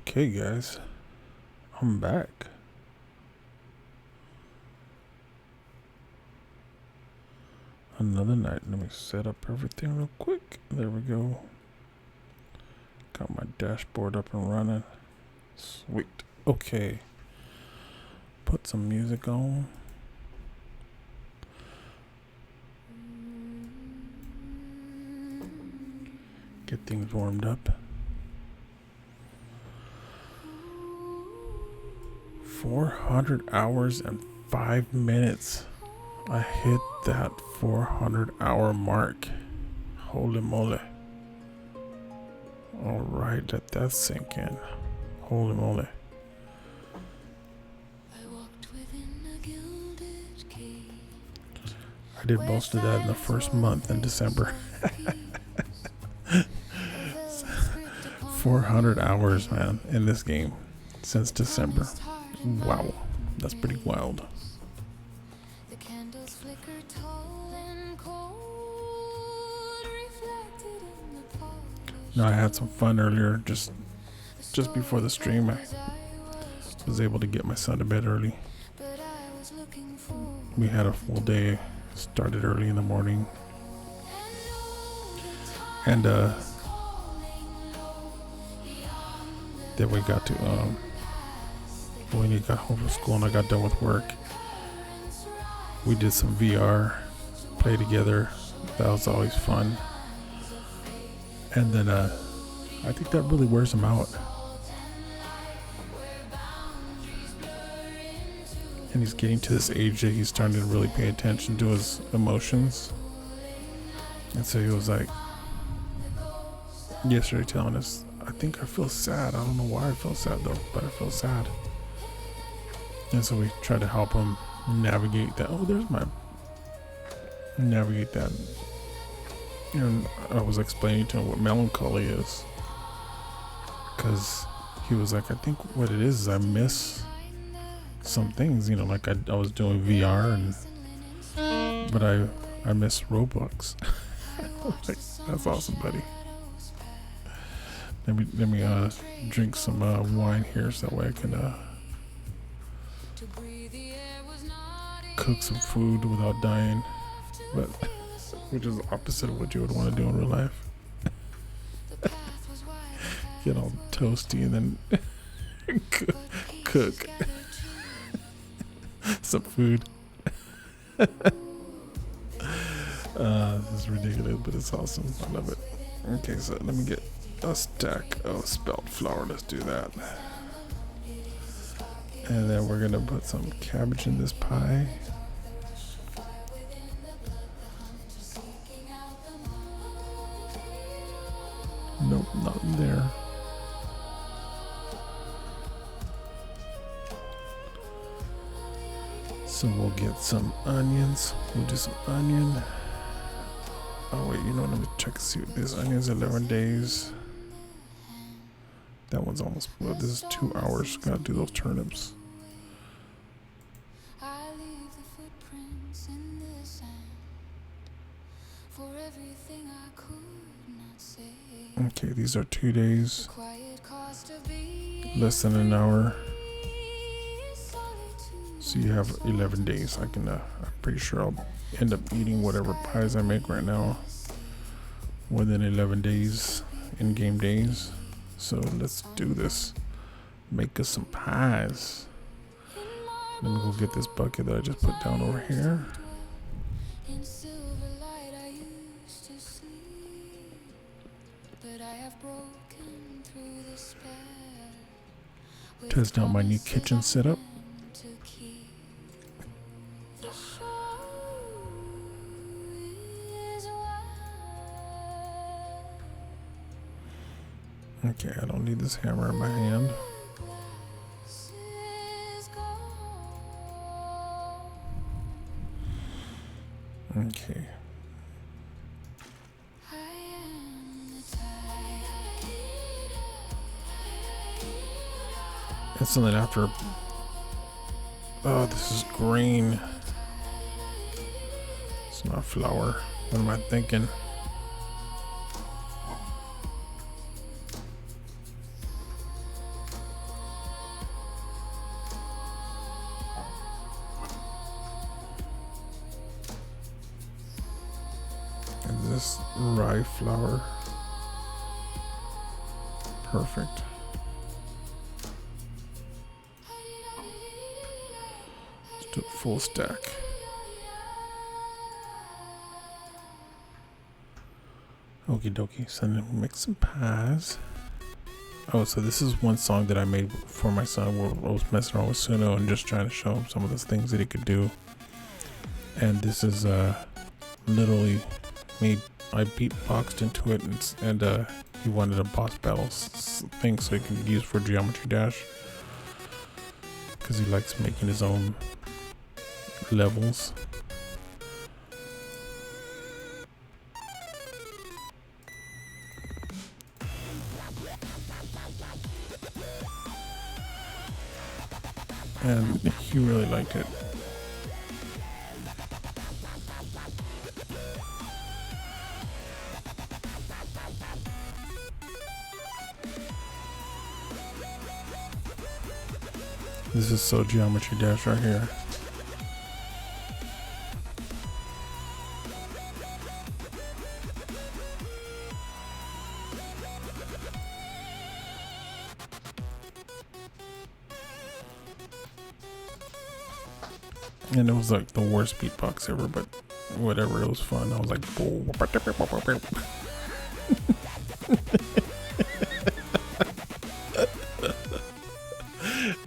Okay, guys, I'm back. Another night. Let me set up everything real quick. There we go. Got my dashboard up and running. Sweet. Okay. Put some music on. Get things warmed up. 400 hours and 5 minutes. I hit that 400-hour mark. Holy moly. Alright, let that sink in. Holy moly. I did most of that in the first month in December. 400 hours, man, in this game since December. Wow, that's pretty wild. Now I had some fun earlier, just before the stream. I was able to get my son to bed early. We had a full day, started early in the morning, and then we got to when he got home from school and I got done with work, we did some VR, play together. That was always fun. And then I think that really wears him out. And he's getting to this age that he's starting to really pay attention to his emotions. And so he was like, yesterday telling us, I think I feel sad. I don't know why I feel sad though, but I feel sad. And so we tried to help him navigate that. Oh, there's my navigate that. And I was explaining to him what melancholy is, because he was like, I think what it is I miss some things, you know, like I was doing VR, but I miss Roblox. Like, that's awesome, buddy. Let me drink some wine here so that way I can cook some food without dying, but which is the opposite of what you would want to do in real life. Get all toasty and then cook some food. This is ridiculous, but it's awesome. I love it. Okay, so let me get a stack of spelt flour. Let's do that. And then we're gonna put some cabbage in this pie. Nope, not in there. So we'll get some onions. We'll do some onion. Oh wait, you know, let me check and see what this onion's 11 days. That one's almost, well, this is 2 hours. Gotta do those turnips. Okay, these are 2 days. Less than an hour. So you have 11 days. I can, I'm pretty sure I'll end up eating whatever pies I make right now within 11 days, in-game days. So let's do this. Make us some pies. Let me go get this bucket that I just put down over here. Test out my new kitchen setup. Okay, I don't need this hammer in my hand. Okay. And so then after, oh, this is green. It's not flour. What am I thinking? rye flour. Perfect. Let's do a full stack. Okie dokie, so then make some pies. Oh, so this is one song that I made for my son where I was messing around with Suno and just trying to show him some of the things that he could do. And this is literally made, I beatboxed into it, and he wanted a boss battle thing so he can use for Geometry Dash because he likes making his own levels. And he really liked it. This is so Geometry Dash right here. And it was like the worst beatbox ever, but whatever, it was fun. I was like,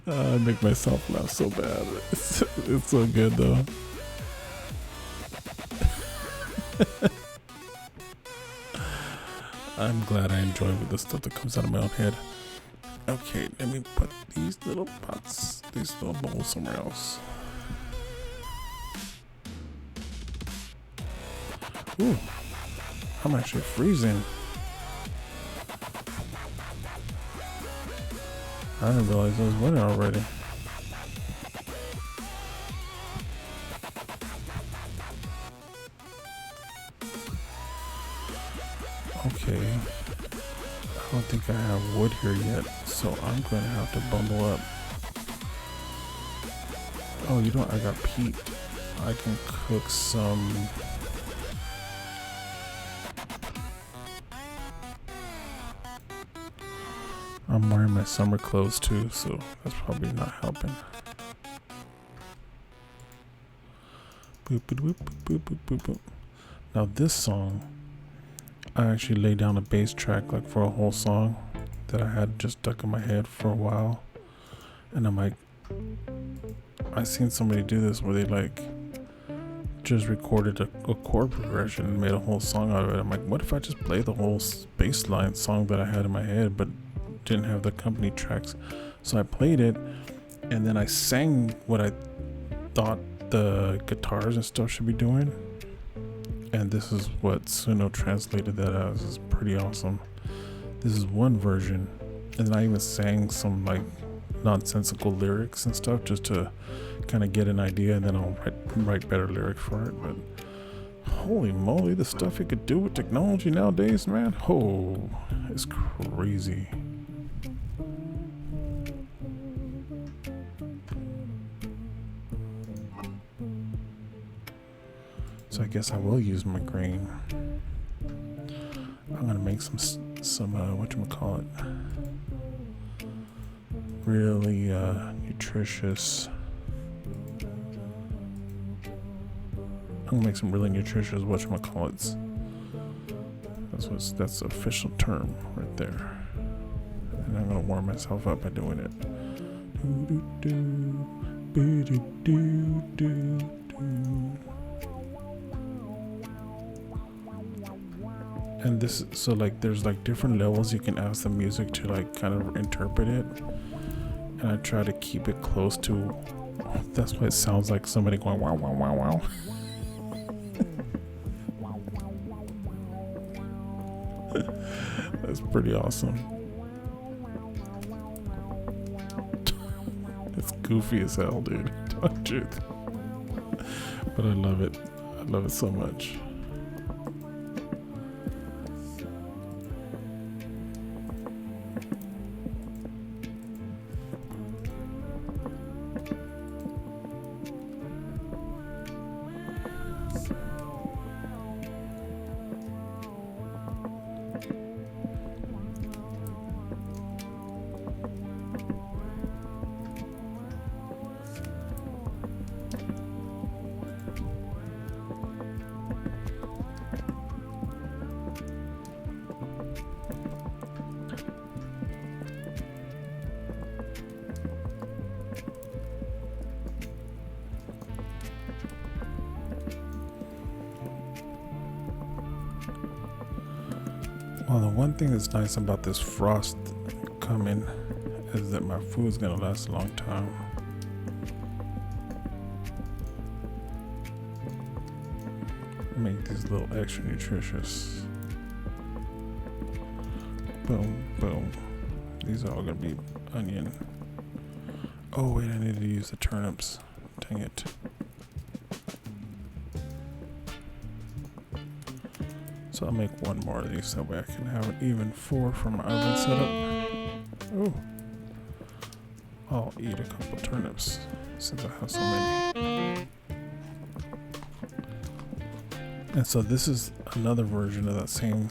I make myself laugh so bad. It's so good though. I'm glad I enjoy with the stuff that comes out of my own head. Okay, let me put these little pots, these little bowls somewhere else. Ooh, I'm actually freezing. I didn't realize it was winter already. Okay, I don't think I have wood here yet, so I'm going to have to bundle up. Oh, you know what? I got peat. I can cook some. I'm wearing my summer clothes too, so that's probably not helping. Boop, boop, boop, boop, boop, boop, boop. Now this song, I actually laid down a bass track like for a whole song that I had just stuck in my head for a while. And I'm like, I seen somebody do this where they like just recorded a chord progression and made a whole song out of it. I'm like, what if I just play the whole bass line song that I had in my head, but didn't have the company tracks? So I played it and then I sang what I thought the guitars and stuff should be doing, and this is what Suno translated that as. It's pretty awesome. This is one version, and then I even sang some like nonsensical lyrics and stuff just to kind of get an idea, and then I'll write better lyrics for it. But holy moly, the stuff you could do with technology nowadays, man. Oh, it's crazy. So I guess I will use my grain. I'm gonna make some whatchamacallit, really nutritious. I'm gonna make some really nutritious whatchamacallits. That's the official term right there. And I'm gonna warm myself up by doing it. And this, so like there's like different levels you can ask the music to like kind of interpret it, and I try to keep it close to, that's why it sounds like somebody going wow wow wow wow. That's pretty awesome. It's goofy as hell, dude. Don't you? But I love it. I love it so much. Well, the one thing that's nice about this frost coming is that my food's gonna last a long time. Make these a little extra nutritious. Boom, boom. These are all gonna be onion. Oh wait, I need to use the turnips. Dang it. So I'll make one more of these so that way I can have an even 4 for my oven setup. Oh, I'll eat a couple turnips since I have so many. And so this is another version of that same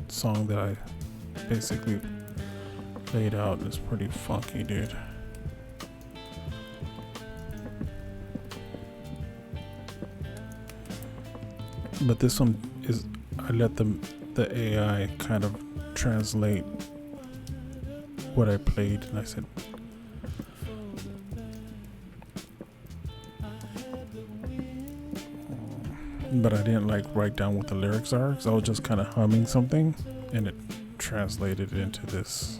song that I basically laid out. It's pretty funky, dude. But this one is, I let the AI kind of translate what I played, and I said, but I didn't like write down what the lyrics are, because I was just kind of humming something, and it translated into this.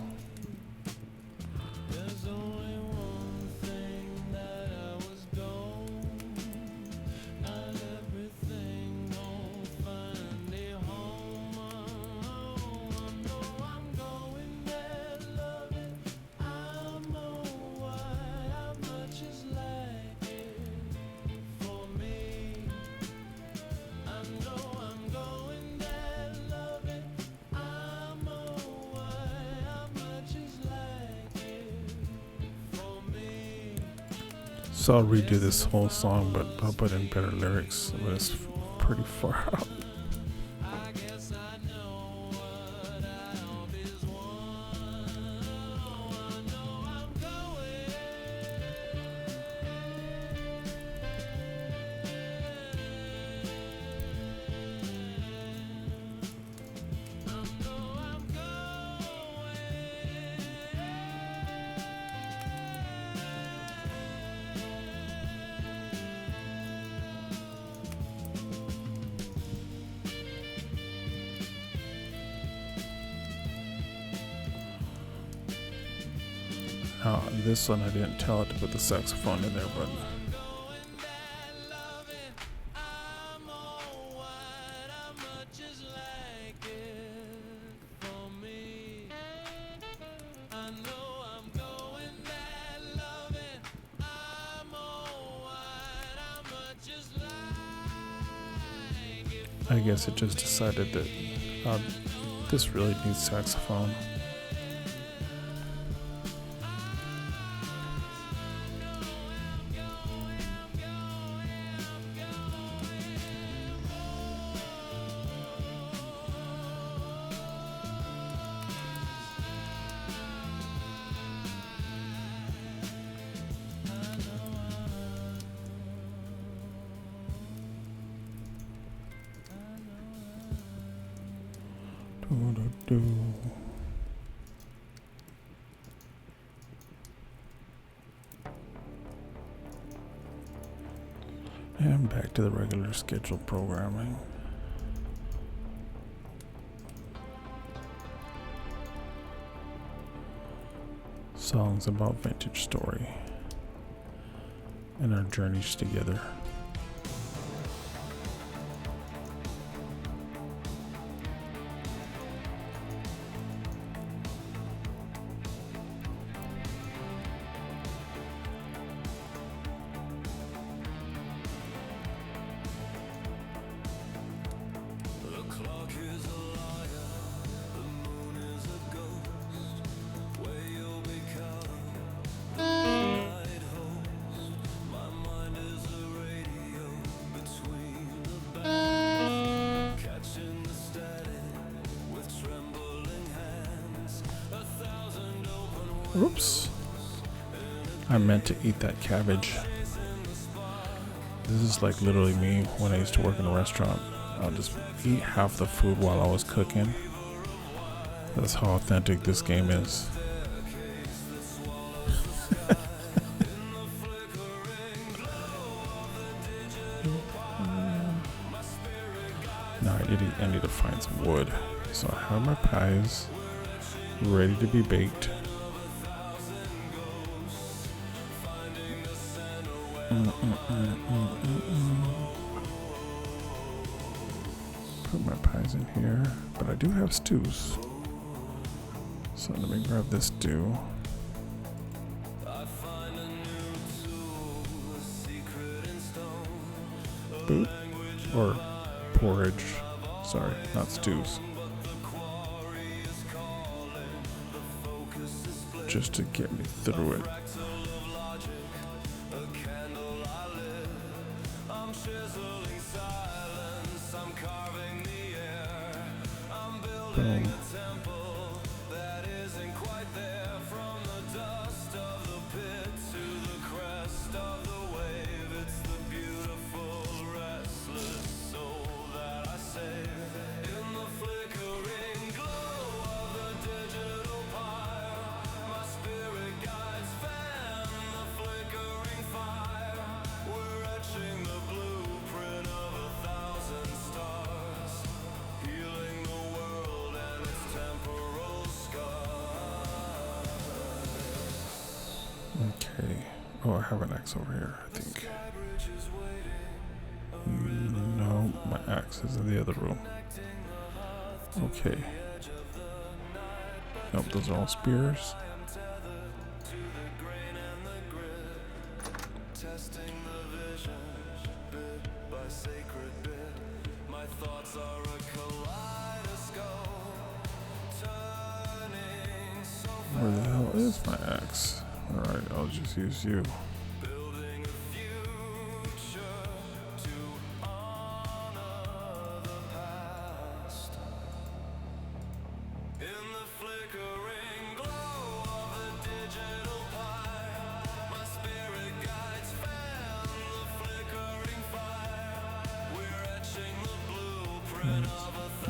So I'll redo this whole song, but I'll put in better lyrics. But it's pretty far out. Now, this one I didn't tell it to put the saxophone in there, but I guess it just decided that this really needs saxophone. And back to the regular scheduled programming. Songs about vintage story and our journeys together. Oops. I meant to eat that cabbage. This is like literally me when I used to work in a restaurant. I'll just eat half the food while I was cooking. That's how authentic this game is. Now I need to find some wood. So I have my pies ready to be baked. Put my pies in here, but I do have stews. So let me grab this stew. Boot or porridge. Sorry, not stews. Just to get me through it. Boom. Okay. Oh, I have an axe over here, I think. No, my axe is in the other room. Okay. Nope, those are all spears. Where the hell is my axe? Alright, I'll just use you.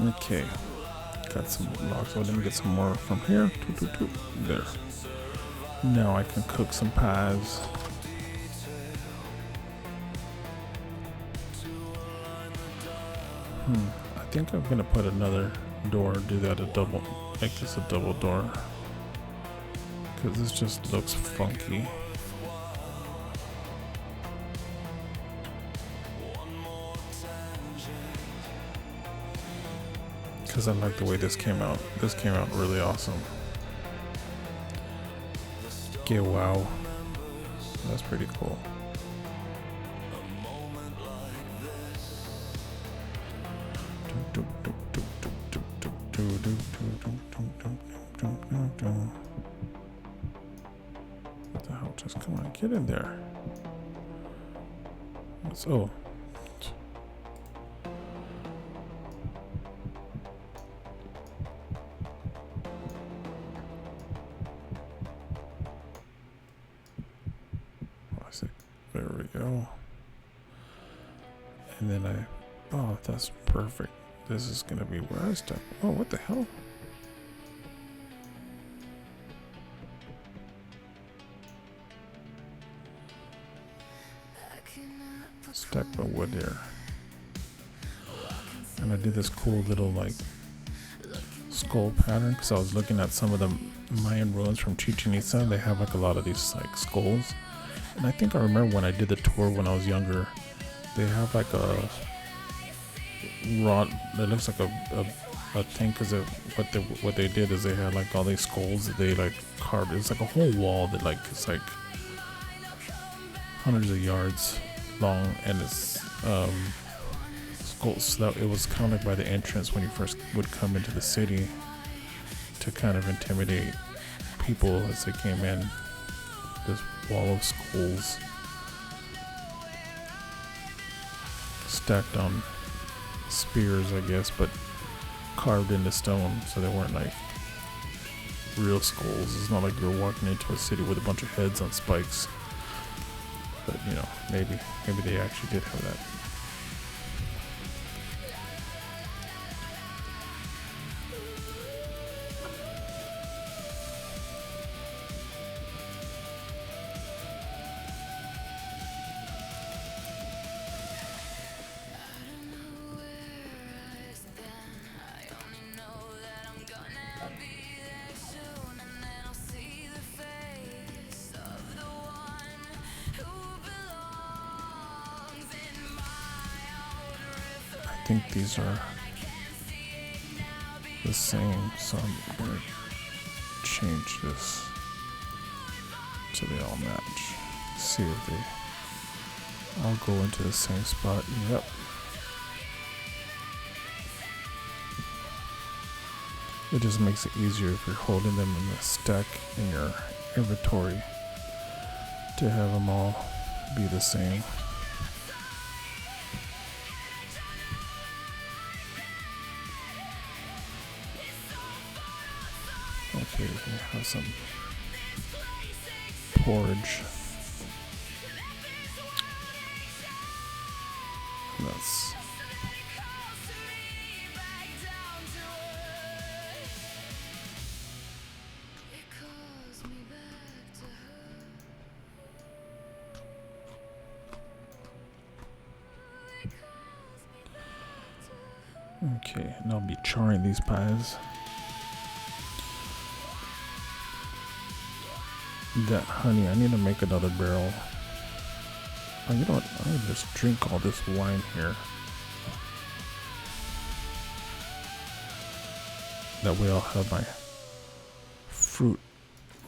Okay, got some logs. Let me get some more from here. There. Now I can cook some pies. I think I'm gonna put another door. Do that a double. Make this a double door. Cause this just looks funky. Because I like the way this came out. This came out really awesome. Okay, wow. That's pretty cool. What the hell? Just come on, get in there. What's, oh. There we go. And then oh, that's perfect. This is gonna be where I step. Oh, what the hell? Stack my wood here. And I did this cool little like skull pattern because I was looking at some of the Mayan ruins from Chichen Itza. They have like a lot of these like skulls. And I think I remember when I did the tour when I was younger, they have like a rod that looks like a thing because what they did is they had like all these skulls that they like carved. It's like a whole wall that like it's like hundreds of yards long, and it's skulls. So that it was kind of like by the entrance when you first would come into the city to kind of intimidate people as they came in. This wall of skulls stacked on spears, I guess, but carved into stone, so they weren't like real skulls. It's not like you're walking into a city with a bunch of heads on spikes. But you know, maybe they actually did have that. I think these are the same, so I'm gonna change this so they all match. See if they all go into the same spot. Yep. It just makes it easier if you're holding them in a stack in your inventory to have them all be the same. Okay, we have some porridge. That's okay, and I'll be charring these pies. That honey, I need to make another barrel. Oh, you know what? I'm gonna just drink all this wine here. That way I'll have my fruit.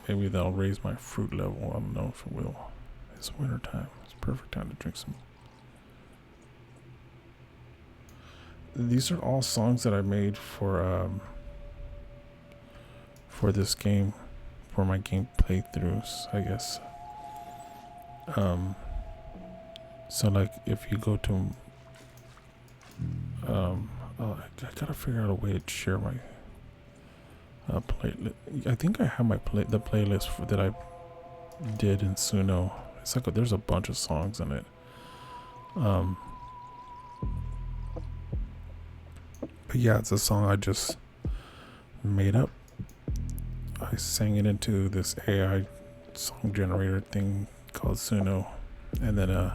Maybe that'll raise my fruit level. I don't know if it will. It's winter time. It's perfect time to drink some. These are all songs that I made for this game. For my game playthroughs, I guess. So like if you go to I gotta figure out a way to share my playlist. I think I have the playlist that I did in Suno. It's like there's a bunch of songs in it. But yeah, it's a song I just made up. I sang it into this AI song generator thing called Suno, and then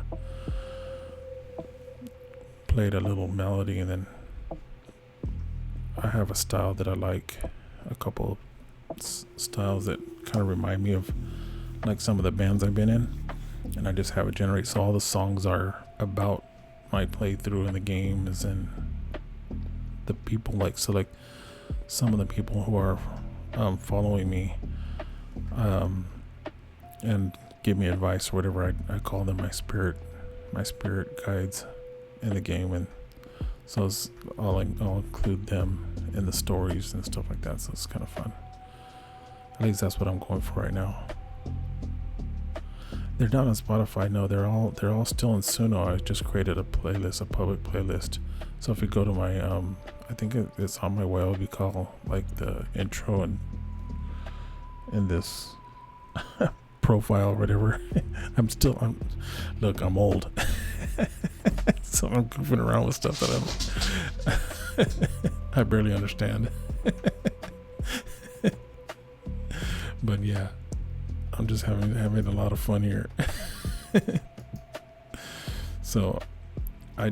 played a little melody, and then I have a style that I like, a couple of styles that kind of remind me of like some of the bands I've been in, and I just have it generate. So all the songs are about my playthrough in the game, as in the people, like, so like some of the people who are following me and give me advice or whatever. I call them my spirit guides in the game, and so I'll include them in the stories and stuff like that. So it's kind of fun. At least that's what I'm going for right now. They're not on Spotify. No, they're all still in Suno. I just created a playlist, a public playlist. So if you go to my I think it's on my WayobiKal, like the intro and in this profile or whatever. I'm old. So I'm goofing around with stuff that I barely understand. But yeah, I'm just having a lot of fun here. So I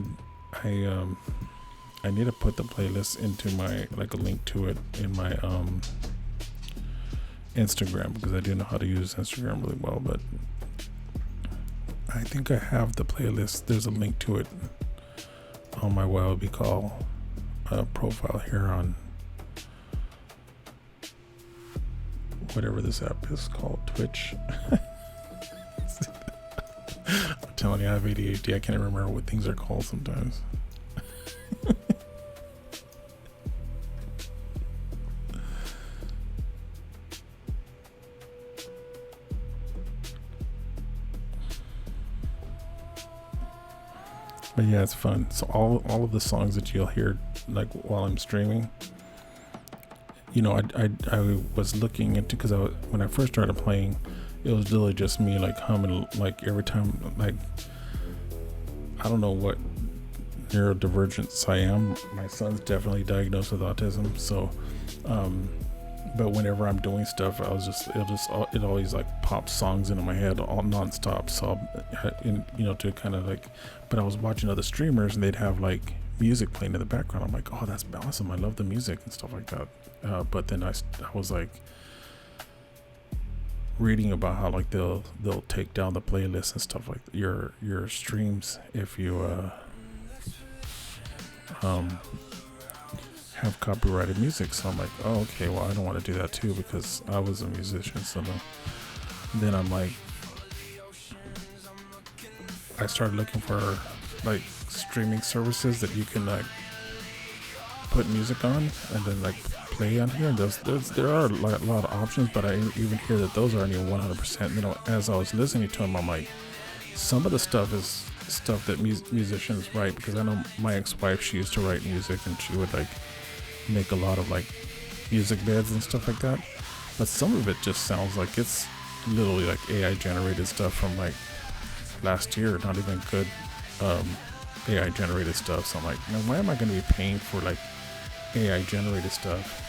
need to put the playlist into my, like, a link to it in my Instagram, because I do know how to use Instagram really well. But I think I have the playlist. There's a link to it on my WayobiKal profile here on whatever this app is called, Twitch. I'm telling you, I have ADHD. I can't remember what things are called sometimes. But yeah, it's fun. So all of the songs that you'll hear, like, while I'm streaming, you know, I was looking into, because when I first started playing, it was literally just me like humming like every time. Like, I don't know what neurodivergence I am. My son's definitely diagnosed with autism, so but whenever I'm doing stuff, it always like pops songs into my head all nonstop. So to kind of like, but I was watching other streamers and they'd have like music playing in the background. I'm like, oh, that's awesome, I love the music and stuff like that. But then I was like reading about how like they'll take down the playlist and stuff like that, your streams, if you have copyrighted music. So I'm like, oh, okay, well, I don't want to do that too, because I was a musician. So then I'm like, I started looking for like streaming services that you can like put music on and then like play on here. And there are like a lot of options, but I even hear that those aren't even 100%. You know, as I was listening to them, I'm like, some of the stuff is stuff that musicians write, because I know my ex-wife, she used to write music and she would like make a lot of like music beds and stuff like that, but some of it just sounds like it's literally like AI generated stuff from like last year, not even good AI generated stuff. So I'm like, now why am I going to be paying for like AI generated stuff?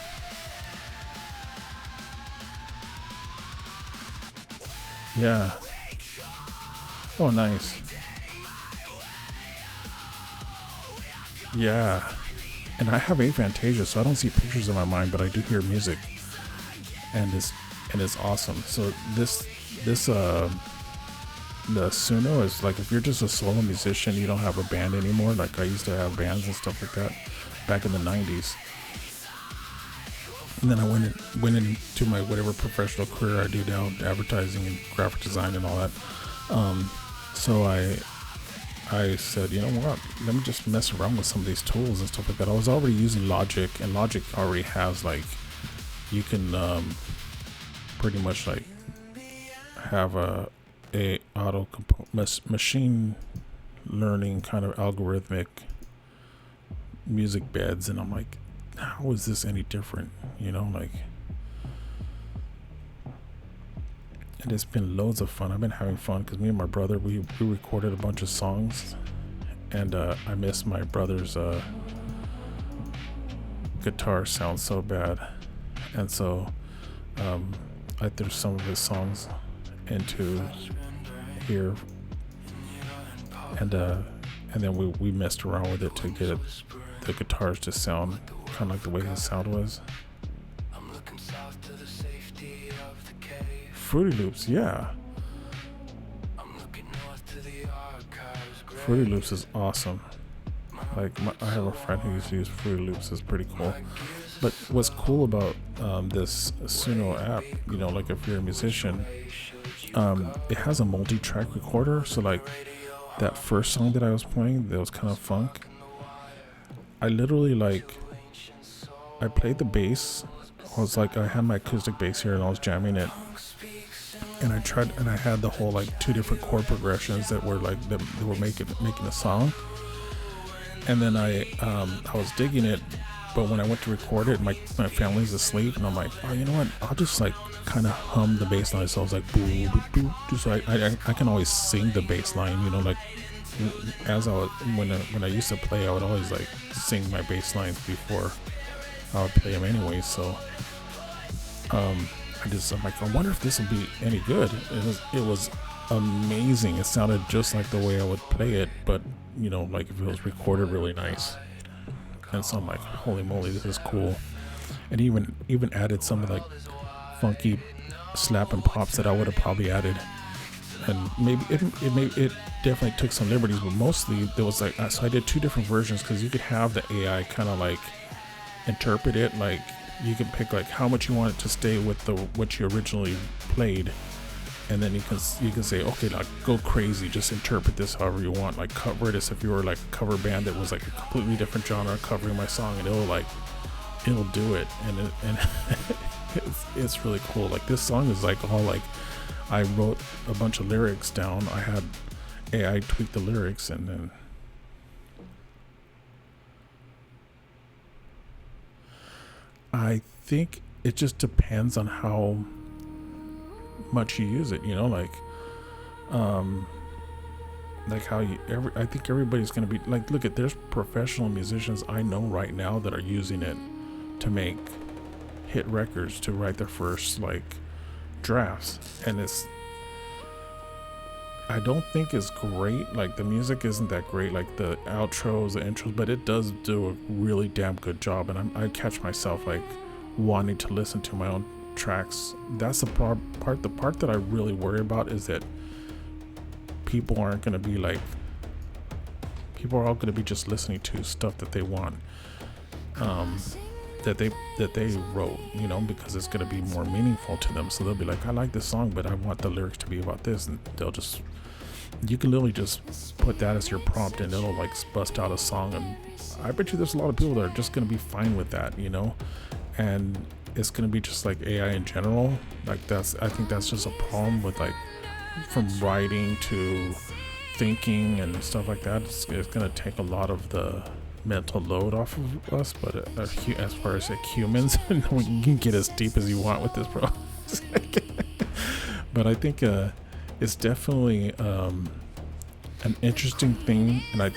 Yeah. Oh, nice. Yeah. And I have aphantasia, so I don't see pictures in my mind, but I do hear music, and it's awesome. So the Suno is like, if you're just a solo musician, you don't have a band anymore. Like I used to have bands and stuff like that back in the 90s. And then I went into my whatever professional career I do now, advertising and graphic design and all that. So I said, you know what, let me just mess around with some of these tools and stuff like that. I was already using Logic, and Logic already has like, you can pretty much like have a machine learning kind of algorithmic music beds, and I'm like, how is this any different? You know, like, and it's been loads of fun. I've been having fun because me and my brother, we recorded a bunch of songs, and I miss my brother's guitar sounds so bad, and so I threw some of his songs into here, and then we messed around with it to get the guitars to sound kind of like the way his sound was. Fruity Loops, yeah. Fruity Loops is awesome. Like I have a friend who used to use Fruity Loops. It's pretty cool. But what's cool about this Suno app, you know, like if you're a musician, it has a multi-track recorder. So like that first song that I was playing, that was kind of funk, I literally like, I played the bass. I was like, I had my acoustic bass here and I was jamming it, and I tried, and I had the whole like two different chord progressions that were like that were making a song, and then I was digging it, but when I went to record it, my family's asleep, and I'm like, oh, you know what, I'll just like kind of hum the bass line. So I was like, boo, boo, boo, boo. So I can always sing the bass line, you know, like as I was, when I used to play, I would always like sing my bass lines before I would play them anyway. So I'm like, I wonder if this will be any good. It was amazing. It sounded just like the way I would play it, but you know, like if it was recorded really nice. And so I'm like, holy moly, this is cool. And even added some of like funky slap and pops that I would have probably added. And maybe it definitely took some liberties, but mostly there was like, so I did two different versions, because you could have the AI kind of like interpret it, like you can pick like how much you want it to stay with what you originally played, and then you can say, okay, like go crazy, just interpret this however you want, like cover it as if you were like a cover band that was like a completely different genre covering my song, and it'll do it, and it's really cool. Like this song is like all like, I wrote a bunch of lyrics down, I had AI tweak the lyrics, and then I think it just depends on how much you use it, you know, like how I think everybody's going to be like, look at, there's professional musicians I know right now that are using it to make hit records, to write their first like drafts. And I don't think it's great, like the music isn't that great, like the outros, the intros, but it does do a really damn good job. And I catch myself like wanting to listen to my own tracks. That's the part that I really worry about, is that people aren't going to be like, people are all going to be just listening to stuff that they want, that they wrote, you know, because it's going to be more meaningful to them. So they'll be like, I like this song, but I want the lyrics to be about this, and you can literally just put that as your prompt and it'll like bust out a song. And I bet you there's a lot of people that are just going to be fine with that, you know, and it's going to be just like AI in general. Like I think that's just a problem with, like, from writing to thinking and stuff like that. It's going to take a lot of the mental load off of us. But as far as like humans, you can get as deep as you want with this, bro. But I think it's definitely an interesting thing, and I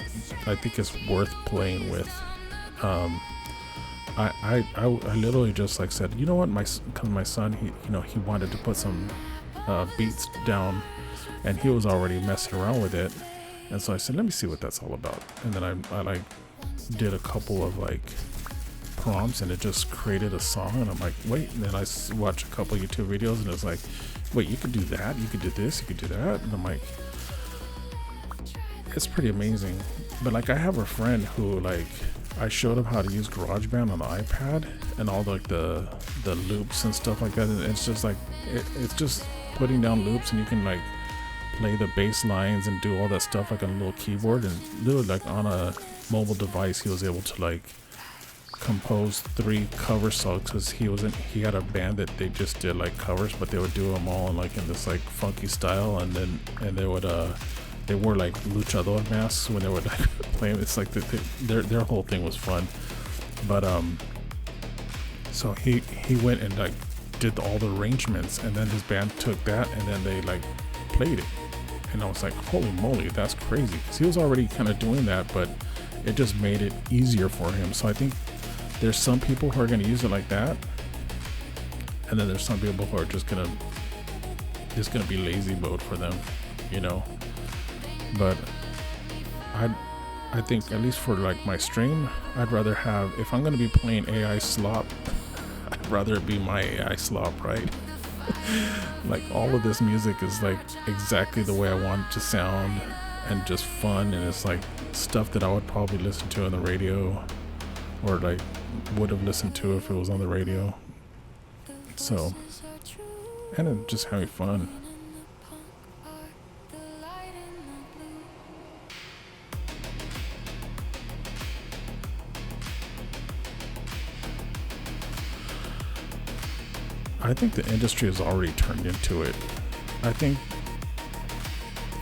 think it's worth playing with. I literally just like said, you know what, because my son, he wanted to put some beats down, and he was already messing around with it, and so I said, let me see what that's all about. And then I like did a couple of like prompts, and it just created a song. And I'm like, wait. And then I watched a couple of YouTube videos, and it's like, wait, you could do that, you could do this, you could do that. And I'm like, it's pretty amazing. But like, I have a friend who, like, I showed him how to use GarageBand on the iPad and all like the loops and stuff like that. And it's just like, it's just putting down loops, and you can like play the bass lines and do all that stuff like on a little keyboard. And literally, like, on a mobile device, he was able to like compose 3 cover songs, because he had a band that they just did like covers, but they would do them all in like in this like funky style, and they would they wore like luchador masks when they would like play. It's like their whole thing was fun. But so he went and like did all the arrangements, and then his band took that and then they like played it, and I was like, holy moly, that's crazy, because he was already kind of doing that, but it just made it easier for him. So I think there's some people who are going to use it like that, and then there's some people who are just gonna be lazy mode for them, you know. But I think, at least for like my stream, I'd rather have, if I'm going to be playing AI slop, I'd rather it be my AI slop, right? Like, all of this music is like exactly the way I want it to sound, and just fun, and it's like stuff that I would probably listen to on the radio, or like would have listened to if it was on the radio. So, and it's just having fun. I think the industry has already turned into it. I think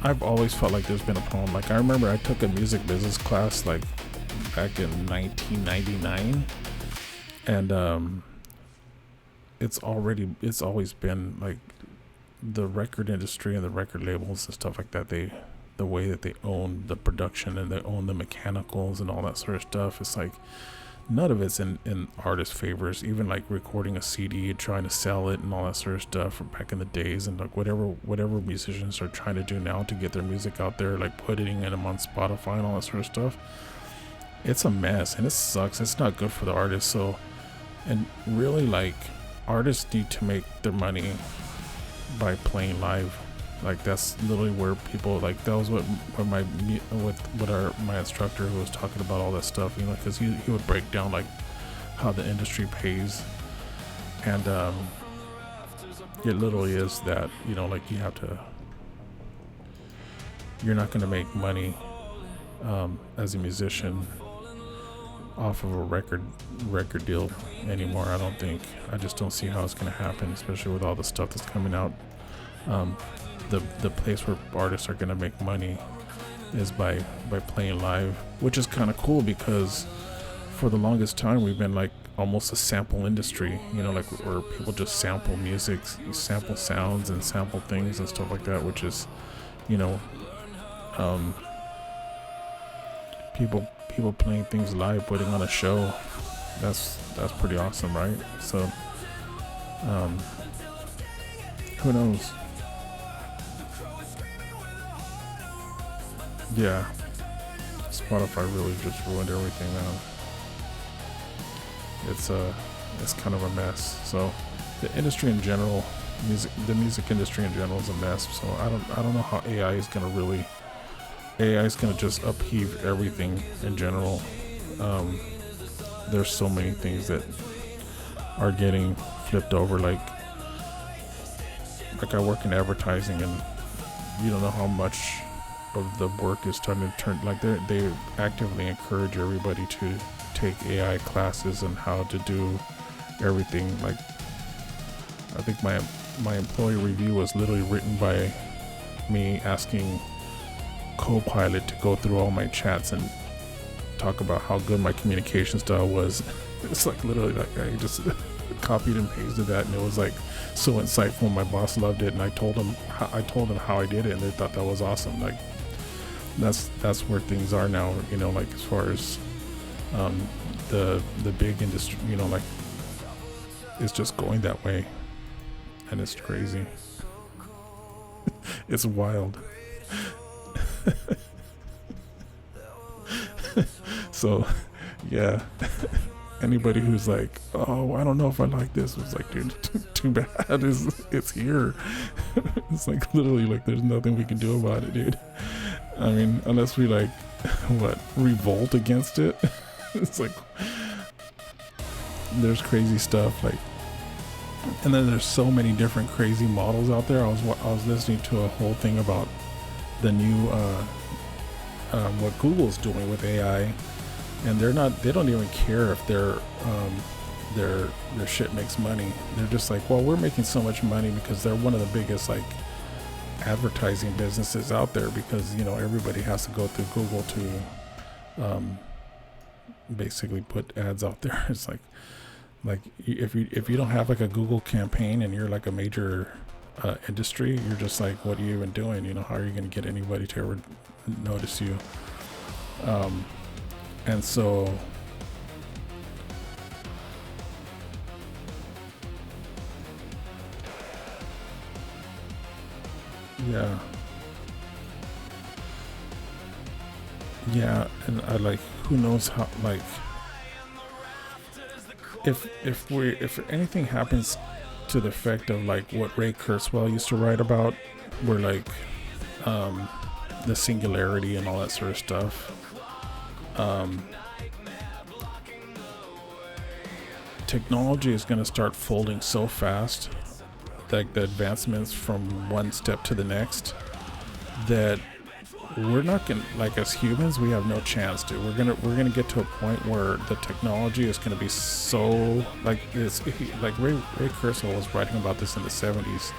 I've always felt like there's been a problem. Like, I remember I took a music business class like back in 1999, and it's always been like the record industry and the record labels and stuff like that, the way that they own the production and they own the mechanicals and all that sort of stuff. It's like none of it's in artist favors. Even like recording a CD and trying to sell it and all that sort of stuff from back in the days, and like whatever musicians are trying to do now to get their music out there, like putting them on Spotify and all that sort of stuff, it's a mess, and it sucks. It's not good for the artists. So, and really, like, artists need to make their money by playing live. Like, that's literally where people, like, that was what my instructor, who was talking about all that stuff, you know, because he would break down like how the industry pays, and it literally is that, you know, like, you're not going to make money as a musician off of a record deal anymore. I don't think. I just don't see how it's going to happen, especially with all the stuff that's coming out. The place where artists are going to make money is by playing live, which is kind of cool, because for the longest time we've been like almost a sample industry, you know, like where people just sample music, sample sounds and sample things and stuff like that, which is, you know, people playing things live, putting on a show. That's pretty awesome, right? So who knows? Yeah, Spotify really just ruined everything, man. It's kind of a mess. So the industry in general, the music industry in general is a mess. So I don't know how AI is gonna just upheave everything in general. There's so many things that are getting flipped over. Like I work in advertising, and you don't know how much of the work is starting to turn, like they actively encourage everybody to take AI classes and how to do everything. Like I think my employee review was literally written by me asking Copilot to go through all my chats and talk about how good my communication style was. It's like literally like I just copied and pasted that, and it was like so insightful. My boss loved it, and I told him how I did it, and they thought that was awesome. Like that's where things are now, you know, like as far as the big industry, you know, like it's just going that way, and it's crazy. It's wild. So yeah, anybody who's like, oh, I don't know if I like this, was like, dude, too bad. It's here. It's like literally like there's nothing we can do about it, dude. I mean, unless we like revolt against it. It's like there's crazy stuff, like, and then there's so many different crazy models out there. I was listening to a whole thing about the new what Google's doing with AI, and they don't even care if their shit makes money. They're just like, well, we're making so much money because they're one of the biggest like advertising businesses out there, because you know everybody has to go through Google to basically put ads out there. It's like if you don't have like a Google campaign and you're like a major industry, you're just like, what are you even doing? You know, how are you going to get anybody to ever notice you? And so yeah, and I like, who knows how, like if anything happens to the effect of like what Ray Kurzweil used to write about, where like the singularity and all that sort of stuff, technology is going to start folding so fast, like the advancements from one step to the next, that we're not gonna, like as humans, we have no chance to. We're gonna get to a point where the technology is gonna be so like this. Like Ray Kurzweil was writing about this in the 70s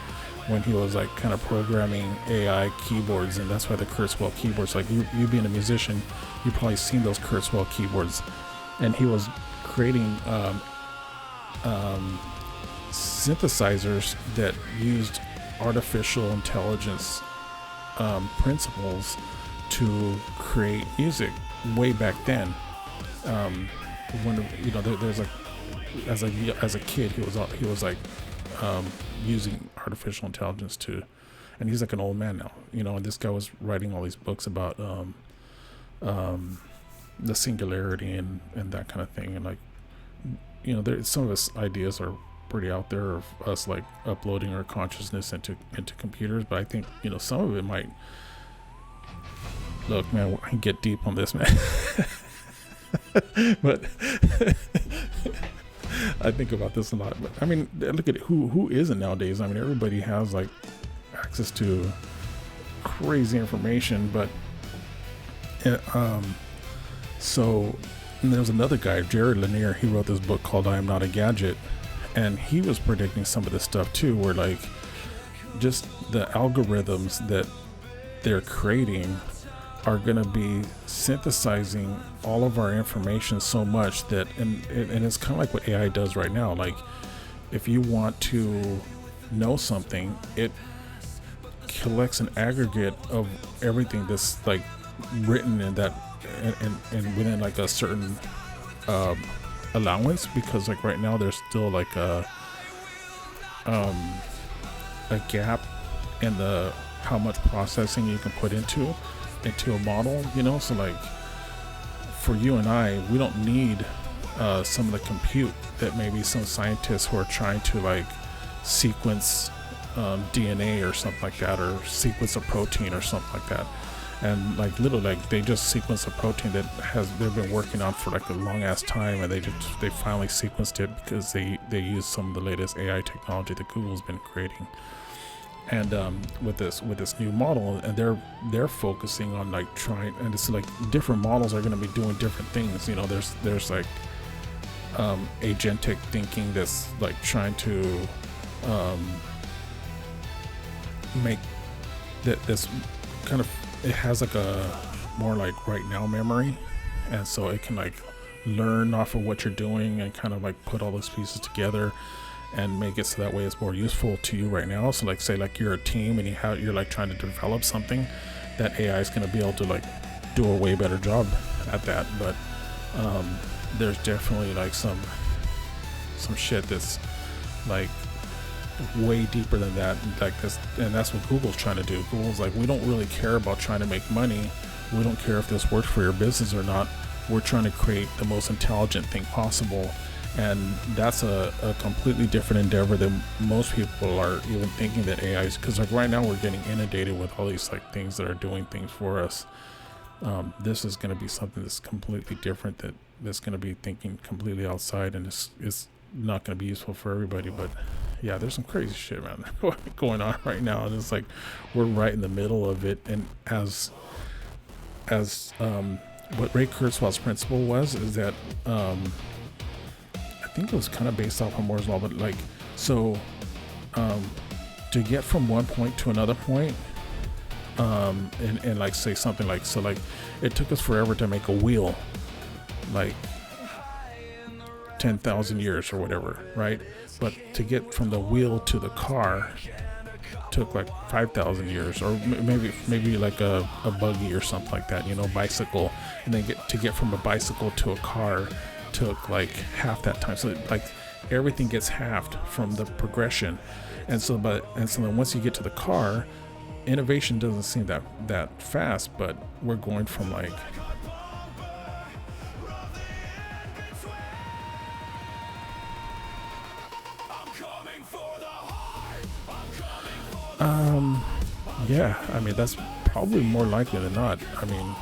when he was like kind of programming AI keyboards, and that's why the Kurzweil keyboards. Like you being a musician, you've probably seen those Kurzweil keyboards, and he was creating synthesizers that used artificial intelligence principles to create music way back then. When you know, there's like as a kid, he was like using artificial intelligence to, and he's like an old man now, you know. And this guy was writing all these books about the singularity and that kind of thing. And like, you know, some of his ideas are pretty out there of us like uploading our consciousness into computers, but I think, you know, some of it might, look, man, I can get deep on this, man. But I think about this a lot. But I mean, look at it. Who isn't nowadays? I mean, everybody has like access to crazy information. But so, and there was another guy, Jared Lanier. He wrote this book called "I Am Not a Gadget," and he was predicting some of this stuff too, where like just the algorithms that they're creating are going to be synthesizing all of our information so much that, and it's kind of like what AI does right now. Like, if you want to know something, it collects an aggregate of everything that's like written in that, and within like a certain allowance, because like right now there's still like a gap in the how much processing you can put into a model, you know. So like for you and I, we don't need some of the compute that maybe some scientists who are trying to like sequence DNA or something like that, or sequence a protein or something like that. And like literally, like they just sequence a protein that they've been working on for like a long ass time, and they finally sequenced it because they use some of the latest AI technology that Google's been creating. And with this new model, and they're focusing on like trying, and it's like different models are going to be doing different things. You know, there's like agentic thinking that's like trying to make this kind of, it has like a more like right now memory, and so it can like learn off of what you're doing and kind of like put all those pieces together and make it so that way it's more useful to you right now. So like say like you're a team and you're like trying to develop something, that AI is going to be able to like do a way better job at that. But there's definitely like some shit that's like way deeper than that, like this, and that's what Google's trying to do. Google's like, we don't really care about trying to make money, we don't care if this works for your business or not, we're trying to create the most intelligent thing possible. And that's a completely different endeavor than most people are even thinking that AI is, because like right now we're getting inundated with all these like things that are doing things for us. This is going to be something that's completely different, that's going to be thinking completely outside, and it's not going to be useful for everybody. But yeah, there's some crazy shit, man, going on right now, and it's like we're right in the middle of it. And as what Ray Kurzweil's principle was, is that I think it was kind of based off of Moore's law, but like, so to get from one point to another point, and like say something like, so like it took us forever to make a wheel, like 10,000 years or whatever, right? But to get from the wheel to the car took like 5,000 years, or maybe like a buggy or something like that, you know, bicycle. And then to get from a bicycle to a car took like half that time. So like everything gets halved from the progression. And so then once you get to the car, innovation doesn't seem that fast, but we're going from like yeah, I mean that's probably more likely than not. I mean,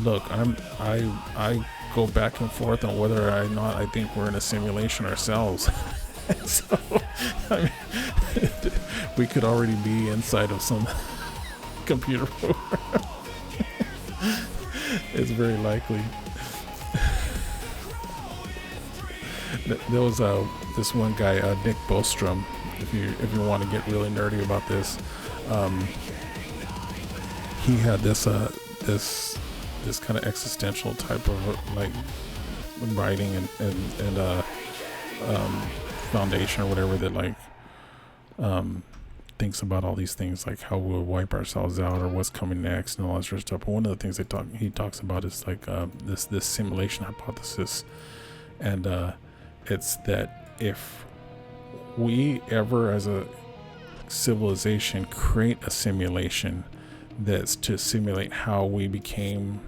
look, I go back and forth on whether or not I think we're in a simulation ourselves. So I mean, we could already be inside of some computer program. It's very likely. There was this one guy, Nick Bostrom. If you want to get really nerdy about this, he had this kind of existential type of like writing and foundation or whatever that like thinks about all these things, like how we'll wipe ourselves out or what's coming next and all that sort of stuff. But one of the things he talks about is like this simulation hypothesis, and it's that if we ever as a civilization create a simulation that's to simulate how we became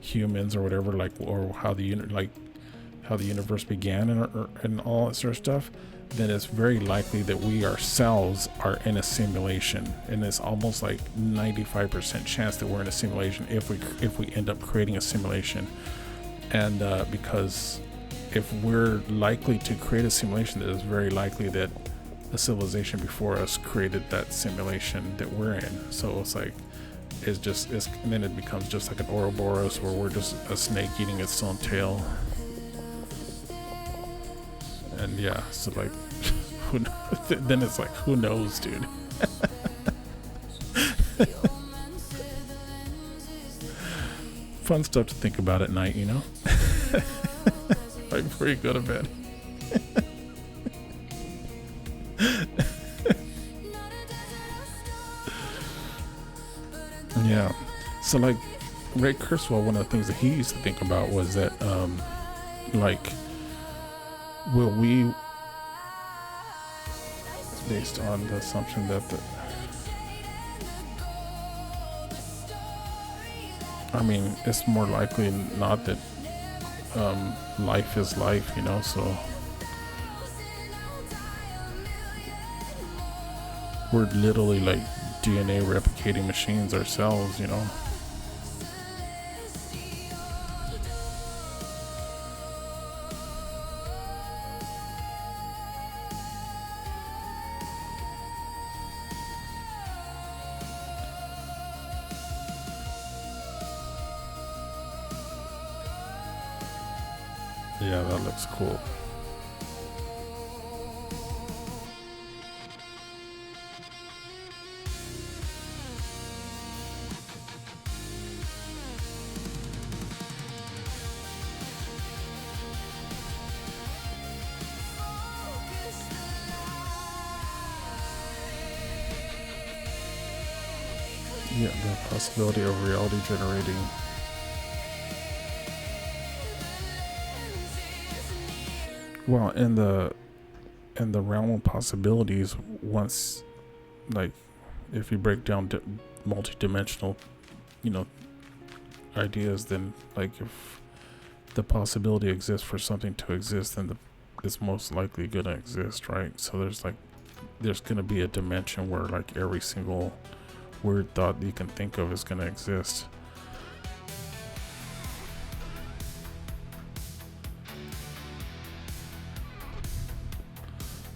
humans or whatever, like, or how the universe began and all that sort of stuff, then it's very likely that we ourselves are in a simulation, and it's almost like 95% chance that we're in a simulation if we end up creating a simulation. And because if we're likely to create a simulation, that is very likely that a civilization before us created that simulation that we're in. So it's like and then it becomes just like an Ouroboros, where we're just a snake eating its own tail. And yeah, so like then it's like, who knows, dude? fun stuff to think about at night, you know? Right before you go to bed. Yeah. So like Ray Kurzweil, one of the things that he used to think about was that like, will we, based on the assumption that it's more likely not that life is life, you know, so we're literally like DNA replicating machines ourselves, you know. Yeah, that looks cool. Yeah, the possibility of reality generating. Well, in the realm of possibilities, once, like, if you break down multi-dimensional, you know, ideas, then like if the possibility exists for something to exist, then it's most likely gonna exist, right? So there's gonna be a dimension where like every single weird thought you can think of is gonna exist.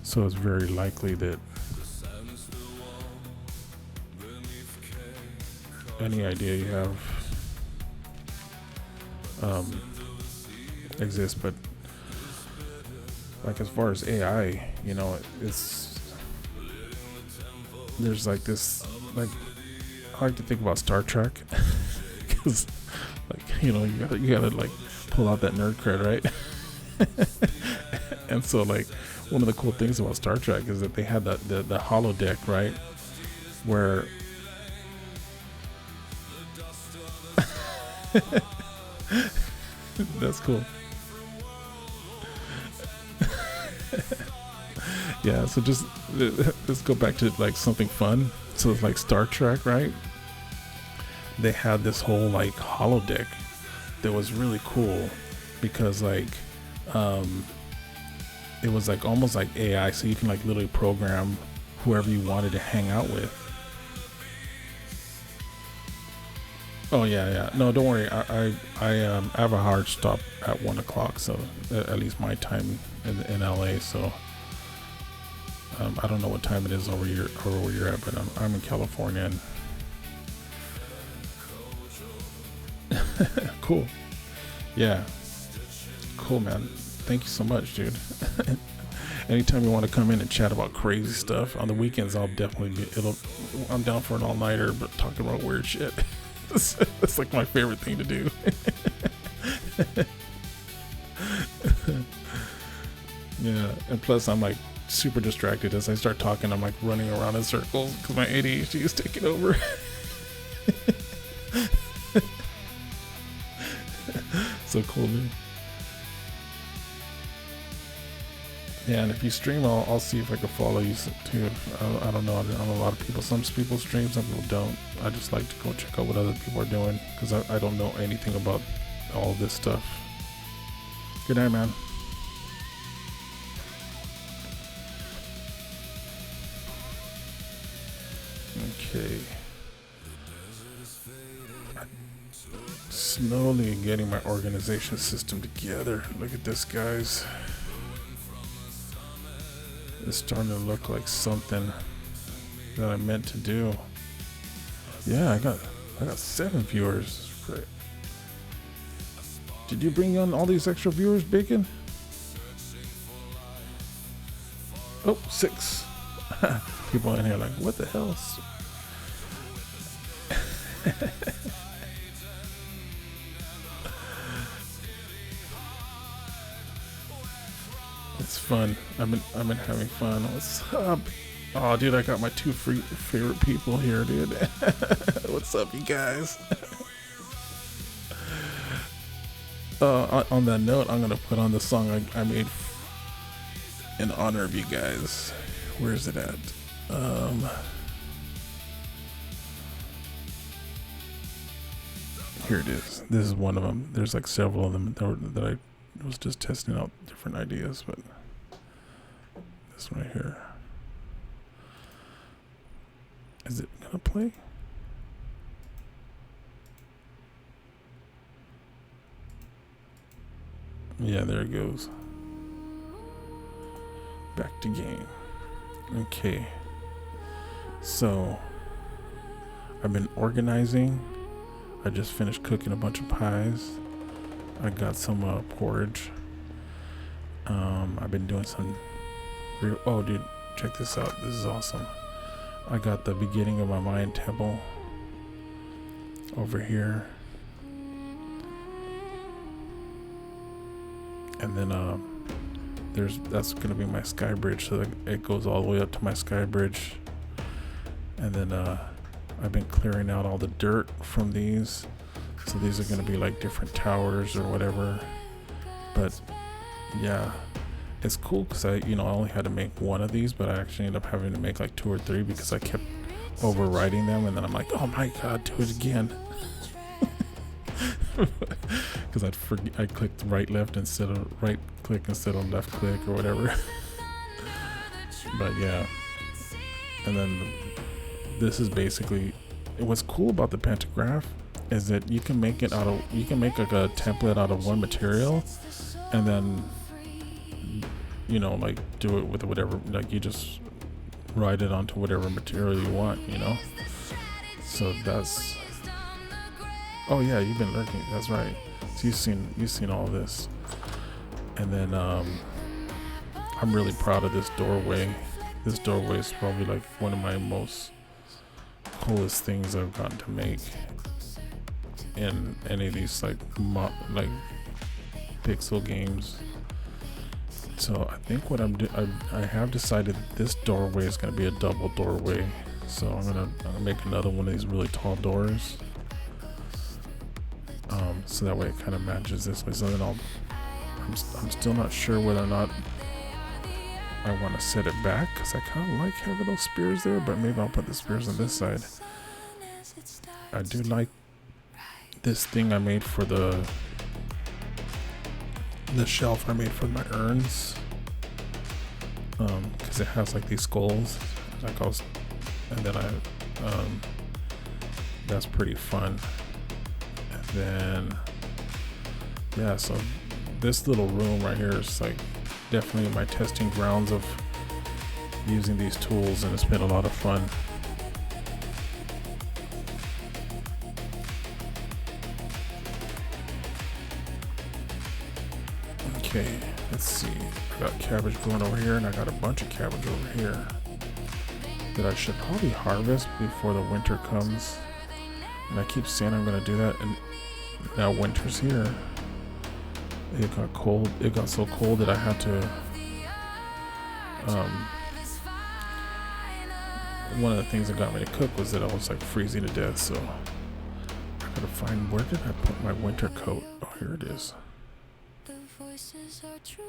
So it's very likely that any idea you have exists. But like as far as AI, you know, there's like this, like, I like to think about Star Trek because, like, you know, you gotta like pull out that nerd cred, right? And so like one of the cool things about Star Trek is that they had the holodeck, right, where that's cool. Yeah, so just let's go back to like something fun. So it's like Star Trek, right? They had this whole like holodeck that was really cool because like it was like almost like AI, so you can like literally program whoever you wanted to hang out with. Oh yeah. No, don't worry. I have a hard stop at 1:00, so at least my time in LA. So I don't know what time it is over where you're at, but I'm in California. And cool. Yeah. Cool, man. Thank you so much, dude. Anytime you want to come in and chat about crazy stuff on the weekends, I'll definitely I'm down for an all-nighter, but talking about weird shit. That's like my favorite thing to do. Yeah, and plus I'm like super distracted as I start talking. I'm like running around in circles because my ADHD is taking over. So cool, dude. Yeah, and if you stream, I'll see if I can follow you too. I don't know. I know a lot of people. Some people stream, some people don't. I just like to go check out what other people are doing because I don't know anything about all this stuff. Good night, man. Okay. Slowly getting my organization system together. Look at this, guys. It's starting to look like something that I meant to do. Yeah, I got 7 viewers. Great. Did you bring on all these extra viewers, Bacon? Oh, 6. People in here like, what the hell? It's fun. I've been having fun. What's up? Oh, dude, I got my two favorite people here, dude. What's up, you guys? On that note, I'm gonna put on the song I made in honor of you guys. Where is it at? Here it is. This is one of them. There's like several of them that I was just testing out different ideas, but this one right here. Is it gonna play? Yeah, there it goes. Back to game. Okay. So I've been organizing. I just finished cooking a bunch of pies. I got some porridge. I've been doing some oh dude, check this out. This is awesome. I got the beginning of my Mayan temple over here. And then that's gonna be my sky bridge, so that it goes all the way up to my sky bridge. And then I've been clearing out all the dirt from these, so these are gonna be like different towers or whatever. But yeah, it's cool because I only had to make one of these, but I actually ended up having to make like 2 or 3 because I kept overwriting them, and then I'm like, oh my god, do it again. Because I clicked right click instead of left click or whatever. But yeah, and then this is basically what's cool about the pentagraph is that you can make like a template out of one material, and then like do it with whatever, like you just write it onto whatever material you want, So that's, oh yeah, you've been lurking, that's right. So you've seen all this. And then I'm really proud of this doorway. This doorway is probably like one of my most coolest things I've gotten to make in any of these like pixel games. So I think what I have decided this doorway is going to be a double doorway. So I'm gonna make another one of these really tall doors. So that way it kind of matches this way. So then I'm still not sure whether or not I want to set it back, because I kind of like having those spears there, but maybe I'll put the spears on this side. I do like this thing I made for the shelf I made for my urns, because it has like these skulls, and then that's pretty fun. And then yeah, so this little room right here is like definitely my testing grounds of using these tools, and it's been a lot of fun. Okay, let's see. I got cabbage going over here, and I got a bunch of cabbage over here that I should probably harvest before the winter comes. And I keep saying I'm gonna do that, and now winter's here. It got cold. It got so cold that I had to one of the things that got me to cook was that I was like freezing to death. So I gotta find, where did I put my winter coat? Oh, here it is. The voices are true.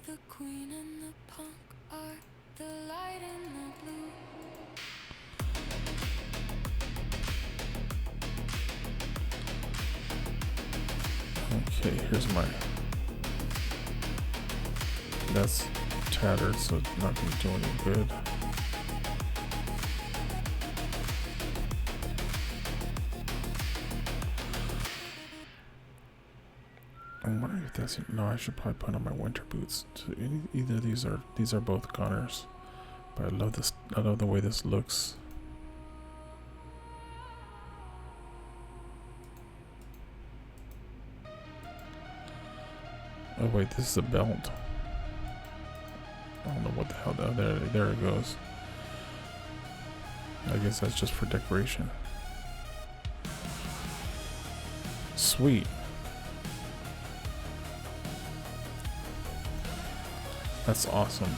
The queen and the punk are the light and the blue. Okay, here's my, that's tattered, so it's not gonna do any good. I wonder if that's, no, I should probably put on my winter boots. So either of these are both Gunners, but I love this. I love the way this looks. Oh wait, this is a belt. I don't know what the hell that, there it goes. I guess that's just for decoration. Sweet. That's awesome.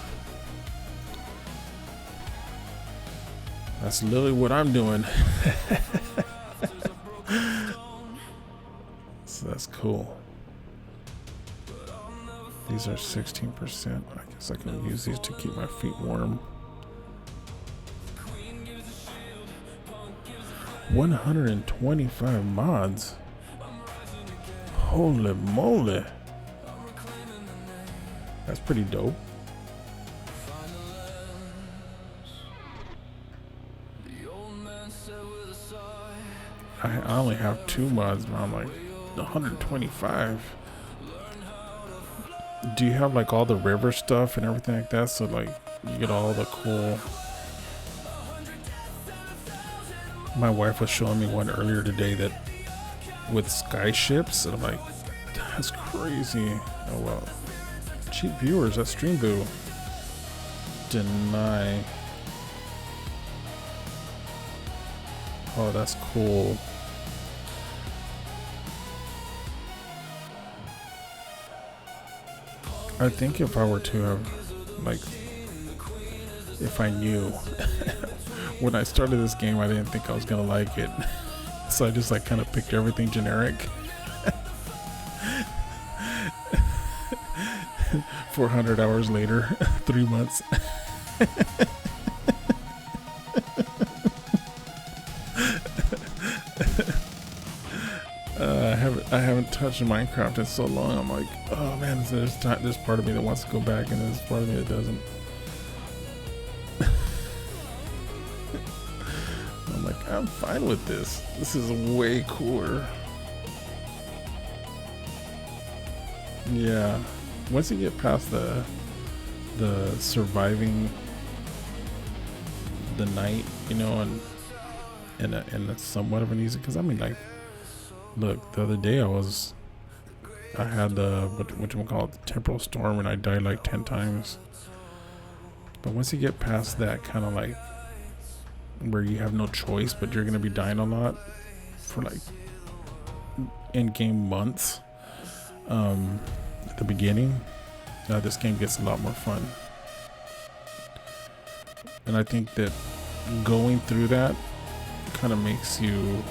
That's literally what I'm doing. So that's cool. These are 16%. I guess I can use these to keep my feet warm. 125 mods. Holy moly. That's pretty dope. I only have 2 mods, but I'm like 125. Do you have like all the river stuff and everything like that? So like you get all the cool. My wife was showing me one earlier today that with skyships, and I'm like, that's crazy. Oh well. Cheap viewers, that's Stream Boo. Deny. Oh, that's cool. I think if I were to have, like, if I knew when I started this game, I didn't think I was gonna like it. So I just like kind of picked everything generic. 400 hours later, 3 months. I haven't touched Minecraft in so long. I'm like, oh man, there's part of me that wants to go back, and there's part of me that doesn't. I'm like, I'm fine with this. This is way cooler. Yeah, once you get past the surviving the night, you know, and it's somewhat of an easy, because I mean, like, look, the other day I had the what you call it, the temporal storm, and I died like 10 times. But once you get past that kind of like where you have no choice, but you're gonna be dying a lot for like in-game months, at the beginning, this game gets a lot more fun. And I think that going through that kind of makes you,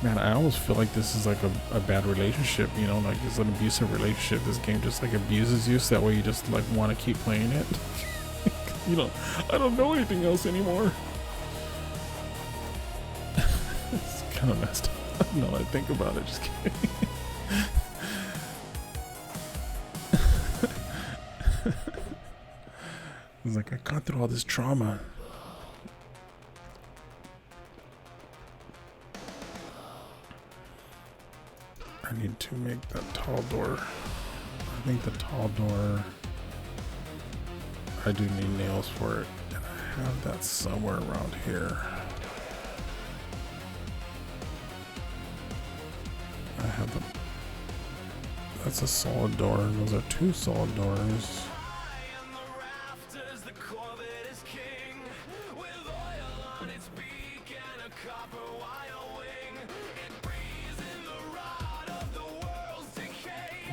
man, I almost feel like this is like a bad relationship, you know, like it's an abusive relationship. This game just like abuses you, so that way you just like want to keep playing it. You know, I don't know anything else anymore. It's kind of messed up. No, I think about it, just kidding. It's like, I got through all this trauma. I need to make that tall door. I think the tall door, I do need nails for it. And I have that somewhere around here. I have the, that's a solid door. Those are 2 solid doors.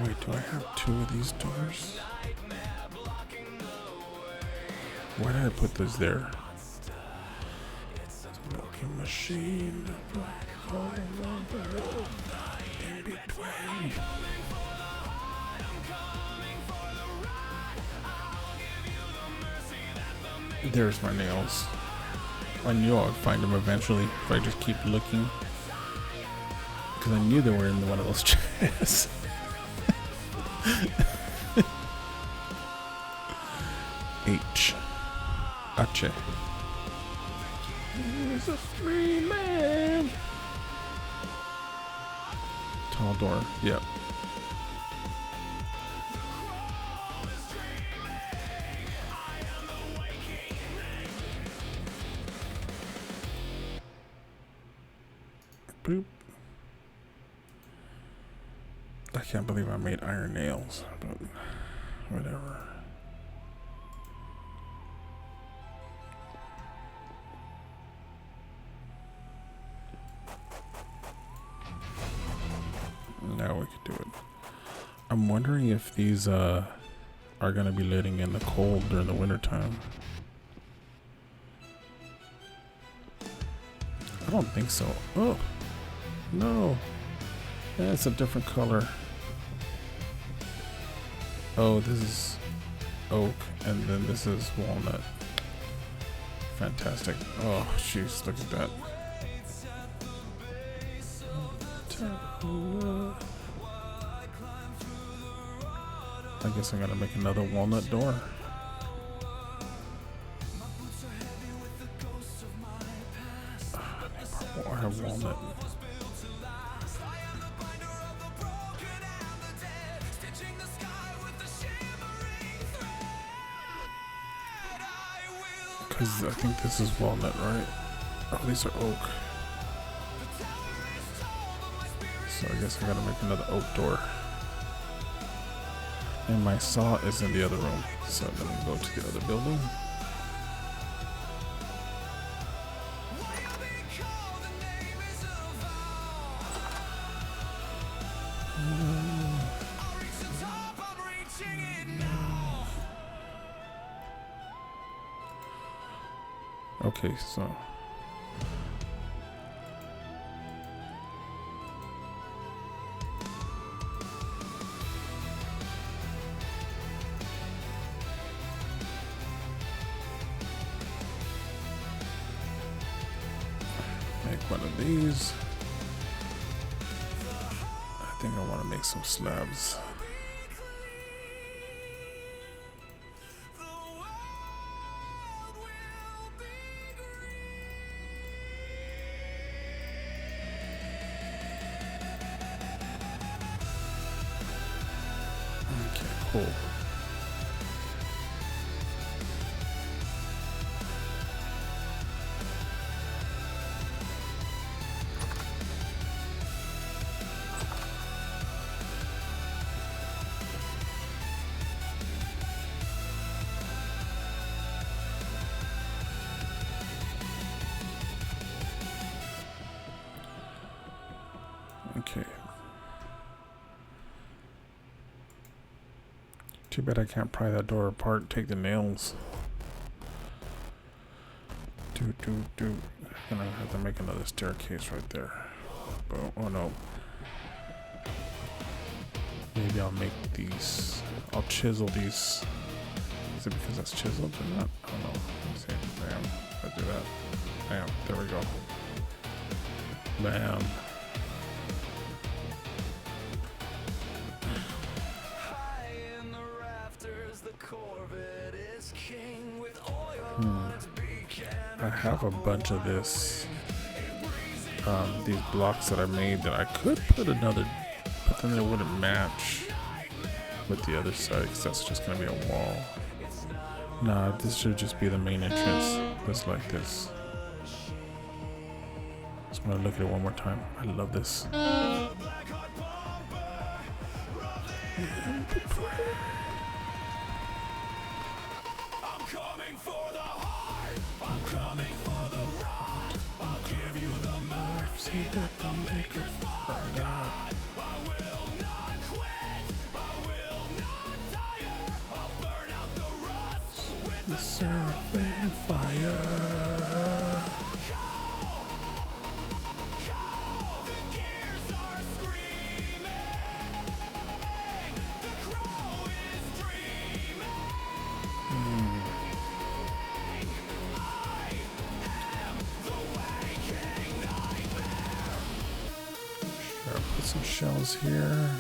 Wait, do I have 2 of these doors? Why did I put those there? Smoking machine. In between. There's my nails. I knew I would find them eventually if I just keep looking. Because I knew they were in one of those chests. H. Ache. He's a free man. Tall door. Yep. Boop. I can't believe I made iron nails, but whatever. Now we can do it. I'm wondering if these are are going to be letting in the cold during the wintertime. I don't think so. Oh, no. That's a different color. Oh, this is oak, and then this is walnut. Fantastic. Oh, jeez, look at that. I guess I'm gonna make another walnut door. I have walnut. Because I think this is walnut, right? Oh, these are oak. So I guess I gotta make another oak door. And my saw is in the other room. So let me go to the other building. Okay, so make one of these. I think I want to make some slabs. Okay, cool. Okay. Too bad I can't pry that door apart and take the nails. Gonna have to make another staircase right there. Boom. Oh no. Maybe I'll make these. I'll chisel these. Is it because that's chiseled or not? I don't know. Let me see. Bam. I do that. Bam. There we go. Bam. I have a bunch of this, these blocks that I made that I could put another, but then it wouldn't match with the other side because that's just going to be a wall. Nah, this should just be the main entrance, just like this. Just going to look at it one more time. I love this. That the maker find out. I will not quit, I will not tire. I'll burn out the rust with the serpent fire. The gears are screaming. The crow is dreaming. Put some shells here.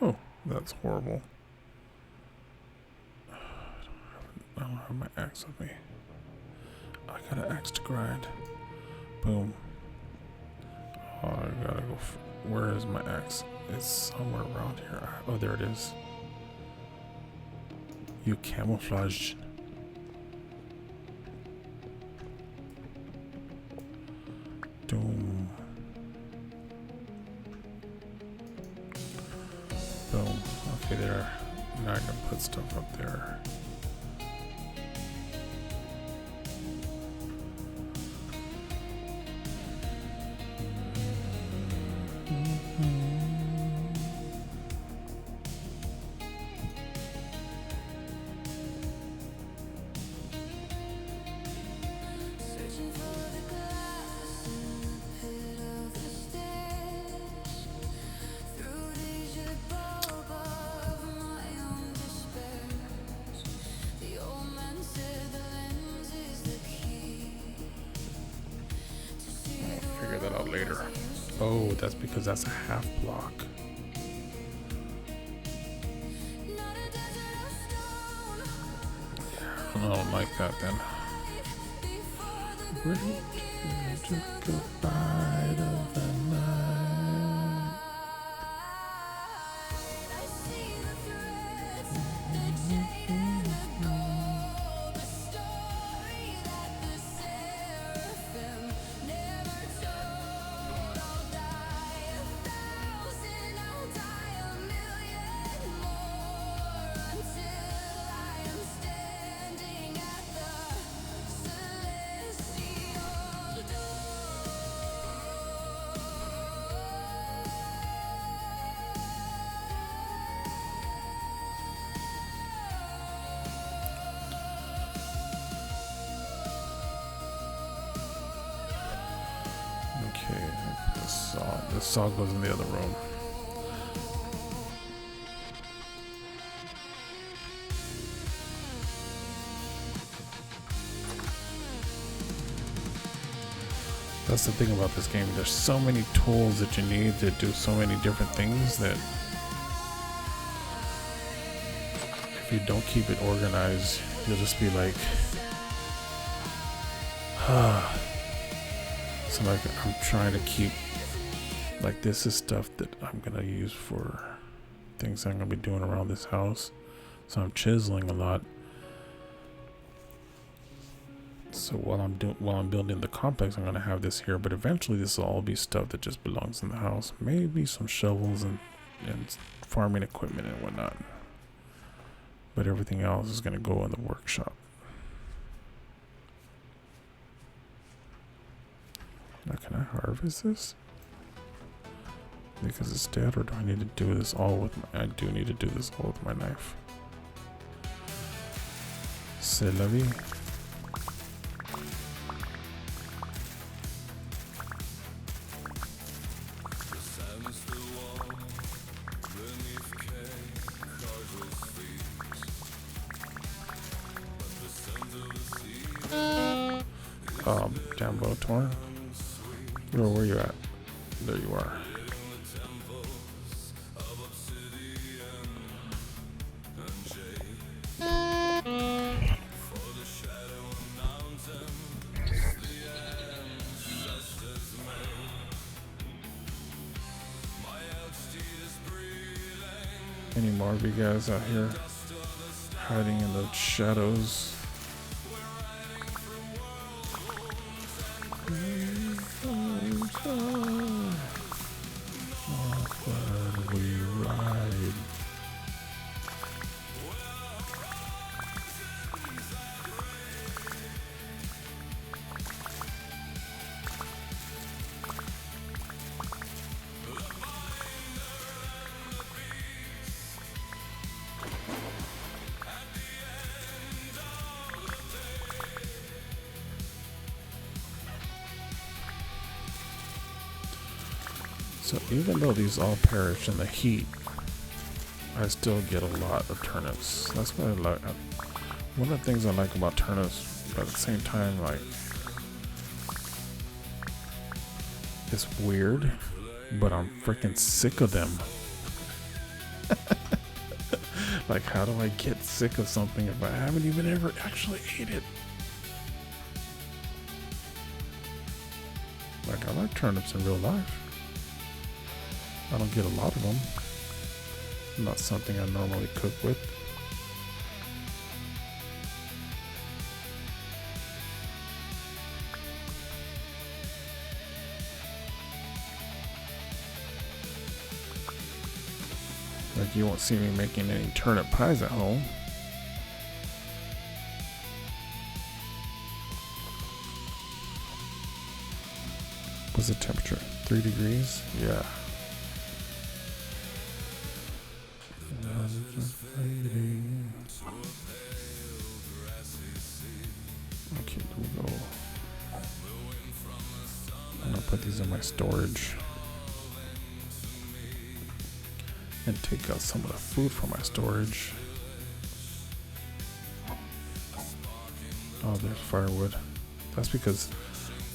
Oh, that's horrible. I don't have my axe with me. I got an axe to grind. Boom. Oh, I gotta go. Where is my axe? It's somewhere around here. Oh, there it is. You camouflaged. Boom. Boom. Okay, there. Now I can put stuff up there. Oh, that's because that's a half block. I don't like that then. Took a bite of the night. Okay, this saw goes in the other room. That's the thing about this game. There's so many tools that you need to do so many different things that if you don't keep it organized, you'll just be like, so like I'm trying to keep, like this is stuff that I'm gonna use for things I'm gonna be doing around this house. So I'm chiseling a lot. So while I'm building the complex, I'm gonna have this here, but eventually this will all be stuff that just belongs in the house. Maybe some shovels and farming equipment and whatnot. But everything else is gonna go in the workshop. Now can I harvest this? Because it's dead, or do I need to do this all with my, I do need to do this all with my knife. C'est la vie. Down below torn. Yo, where you at? There you are. Any more of you guys out here hiding in the shadows? We ride. So even though these all perish in the heat, I still get a lot of turnips. That's what I like. One of the things I like about turnips, but at the same time, like, it's weird, but I'm freaking sick of them. Like, how do I get sick of something if I haven't even ever actually ate it? Like, I like turnips in real life. I don't get a lot of them. Not something I normally cook with. Like, you won't see me making any turnip pies at home. What's the temperature? 3 degrees? Yeah. Okay, here we go. I'm gonna put these in my storage and take out some of the food from my storage. Oh, there's firewood. That's because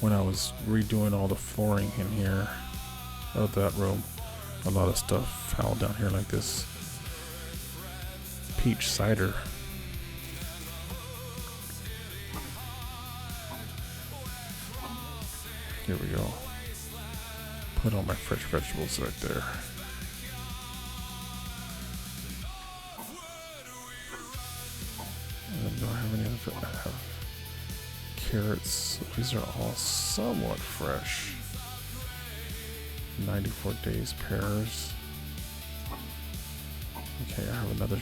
when I was redoing all the flooring in here, of that room. A lot of stuff fell down here like this. Peach cider. Here we go. Put all my fresh vegetables right there. And do I have any other? I have carrots. These are all somewhat fresh. 94 days pears. Okay, I have another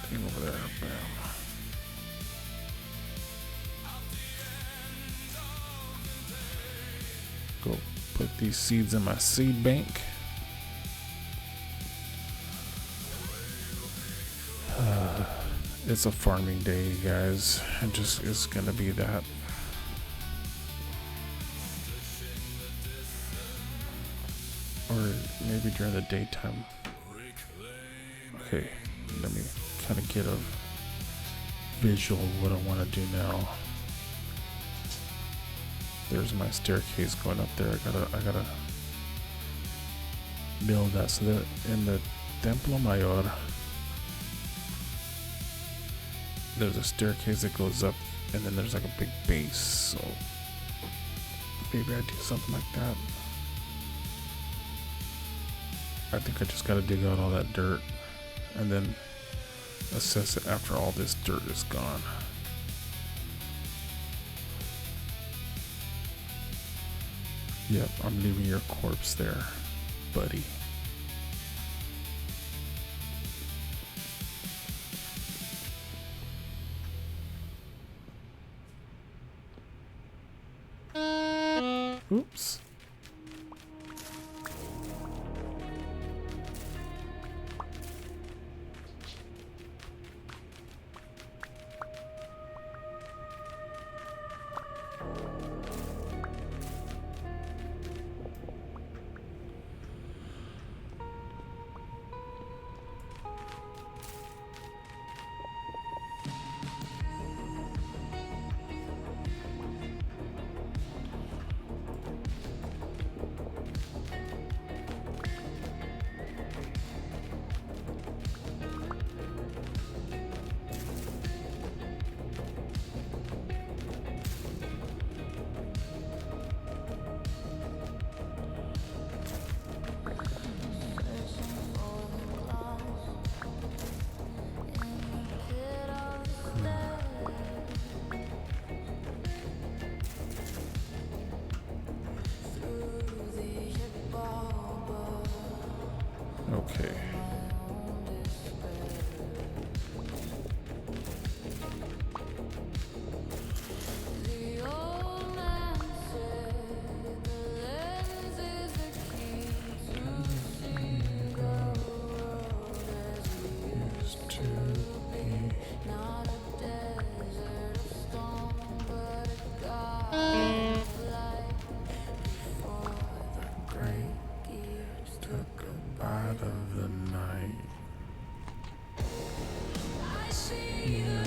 thing over there. Bam. Go put these seeds in my seed bank. It's a farming day, guys. It just is gonna be that. Or maybe during the daytime. Okay, let me kind of get a visual of what I want to do now. There's my staircase going up there. I gotta build that so that in the Templo Mayor there's a staircase that goes up and then there's like a big base. So maybe I do something like that. I think I just gotta dig out all that dirt and then assess it after all this dirt is gone. Yep, I'm leaving your corpse there, buddy. Oops. Okay. Of the night. Yeah.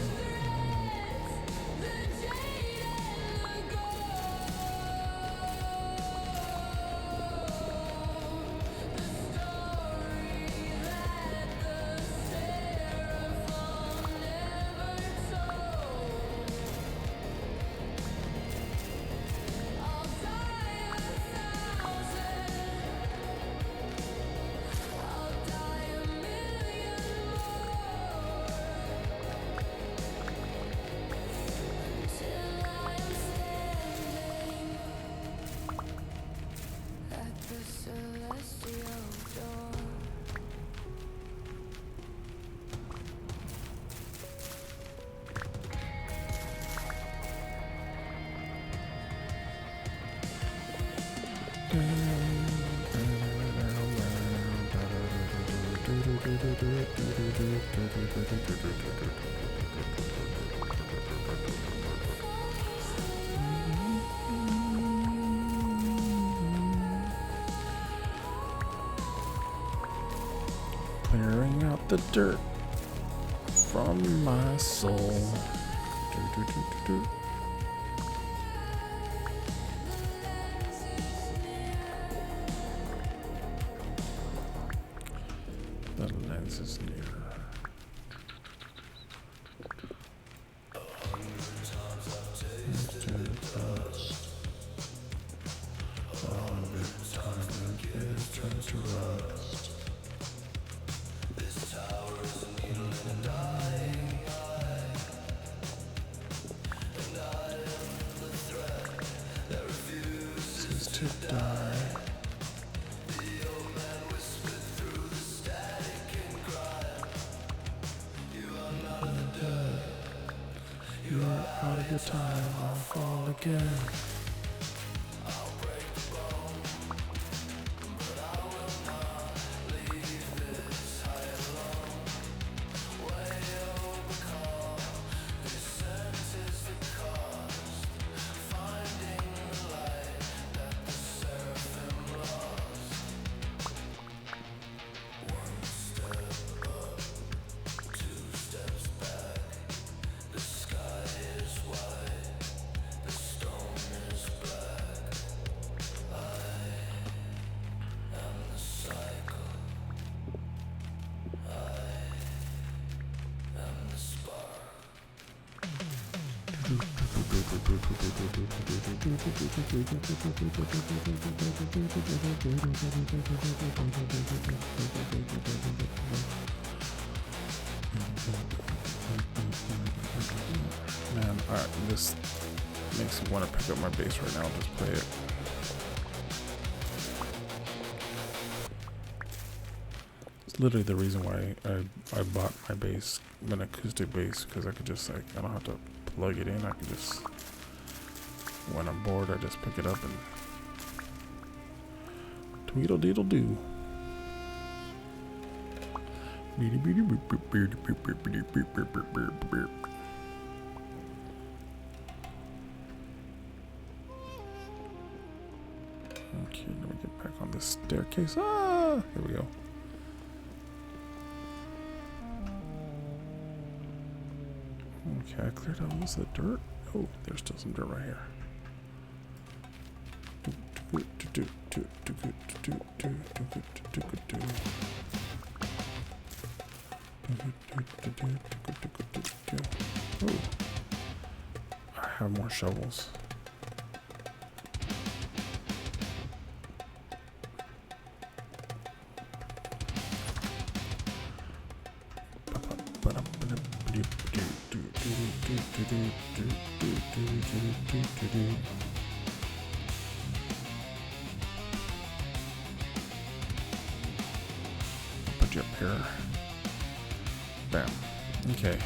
Clearing out the dirt from my soul. The lens is near. To die. You are out of your time, I'll fall again. Man, this makes me want to pick up my bass right now and just play it. It's literally the reason why I bought my bass, an acoustic bass, because I could just like, I don't have to plug it in. I can just, when I'm bored, I just pick it up and tweedle deedle do. Okay, let me get back on this staircase. Ah, here we go. Okay, I cleared out most of the dirt. Oh, there's still some dirt right here. Oh, I have more shovels. Put you up here. Bam. Okay.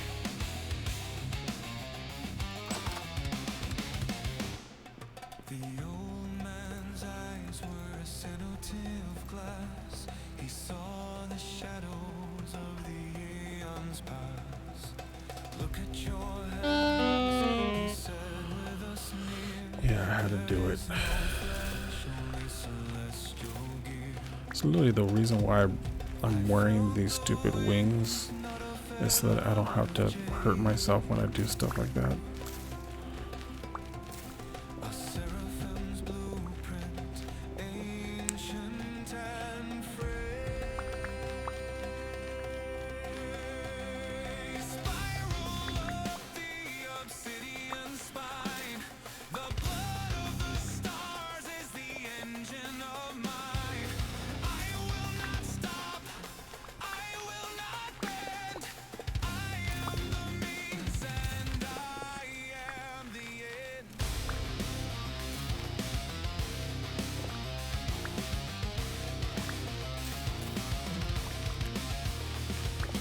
The old man's eyes were a cenotive glass. He saw the shadows of the eons pass. Look at your hands, he said with a sneer. Yeah, I had to do it. So literally the reason why I'm wearing these stupid wings is so that I don't have to hurt myself when I do stuff like that.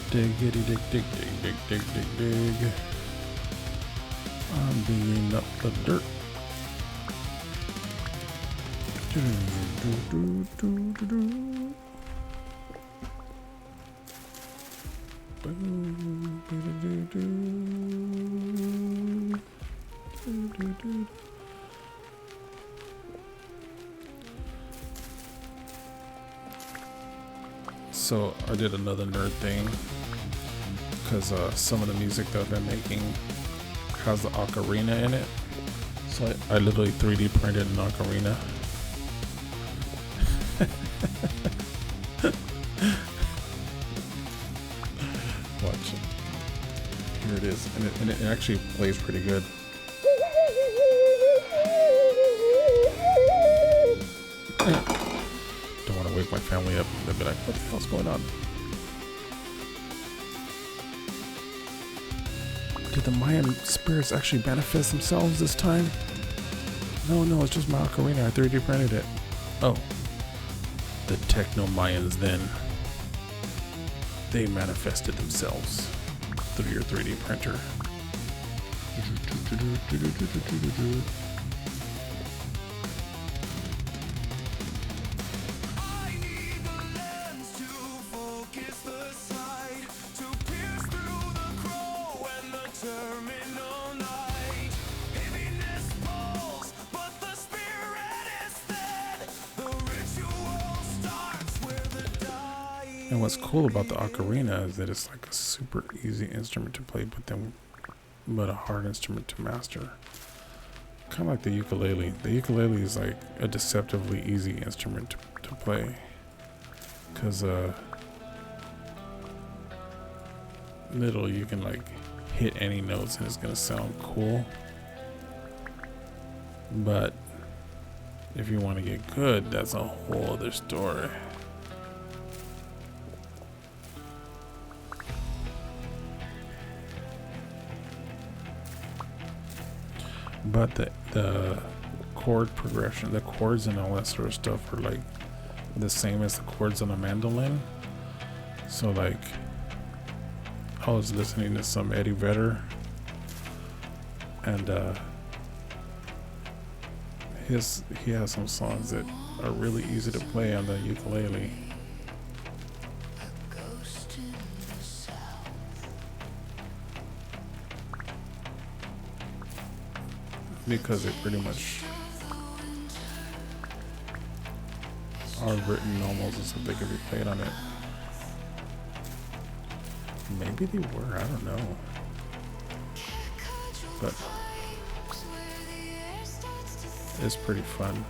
Diggity dig dig dig dig dig dig dig. I'm digging up the dirt. Do, do, do, do, do. Boom, do, do, do, do, do, do. So I did another nerd thing because some of the music that I've been making has the ocarina in it. So I literally 3D printed an ocarina. is, and it actually plays pretty good. Don't want to wake my family up and they'll be like, what the hell's going on? Did the Mayan spirits actually manifest themselves this time? No, it's just my ocarina. I 3D printed it. Oh. The Techno-Mayans then. They manifested themselves through your 3D printer. And what's cool about the ocarina is that it's like a super easy instrument to play, but a hard instrument to master. Kind of like the ukulele. The ukulele is like a deceptively easy instrument to play, because literally you can like hit any notes and it's gonna sound cool. But if you want to get good, that's a whole other story. But the chord progression, the chords and all that sort of stuff are like the same as the chords on a mandolin. So like, I was listening to some Eddie Vedder, and he has some songs that are really easy to play on the ukulele. Because they pretty much are written almost as if they could be played on it. Maybe they were, I don't know. But it's pretty fun.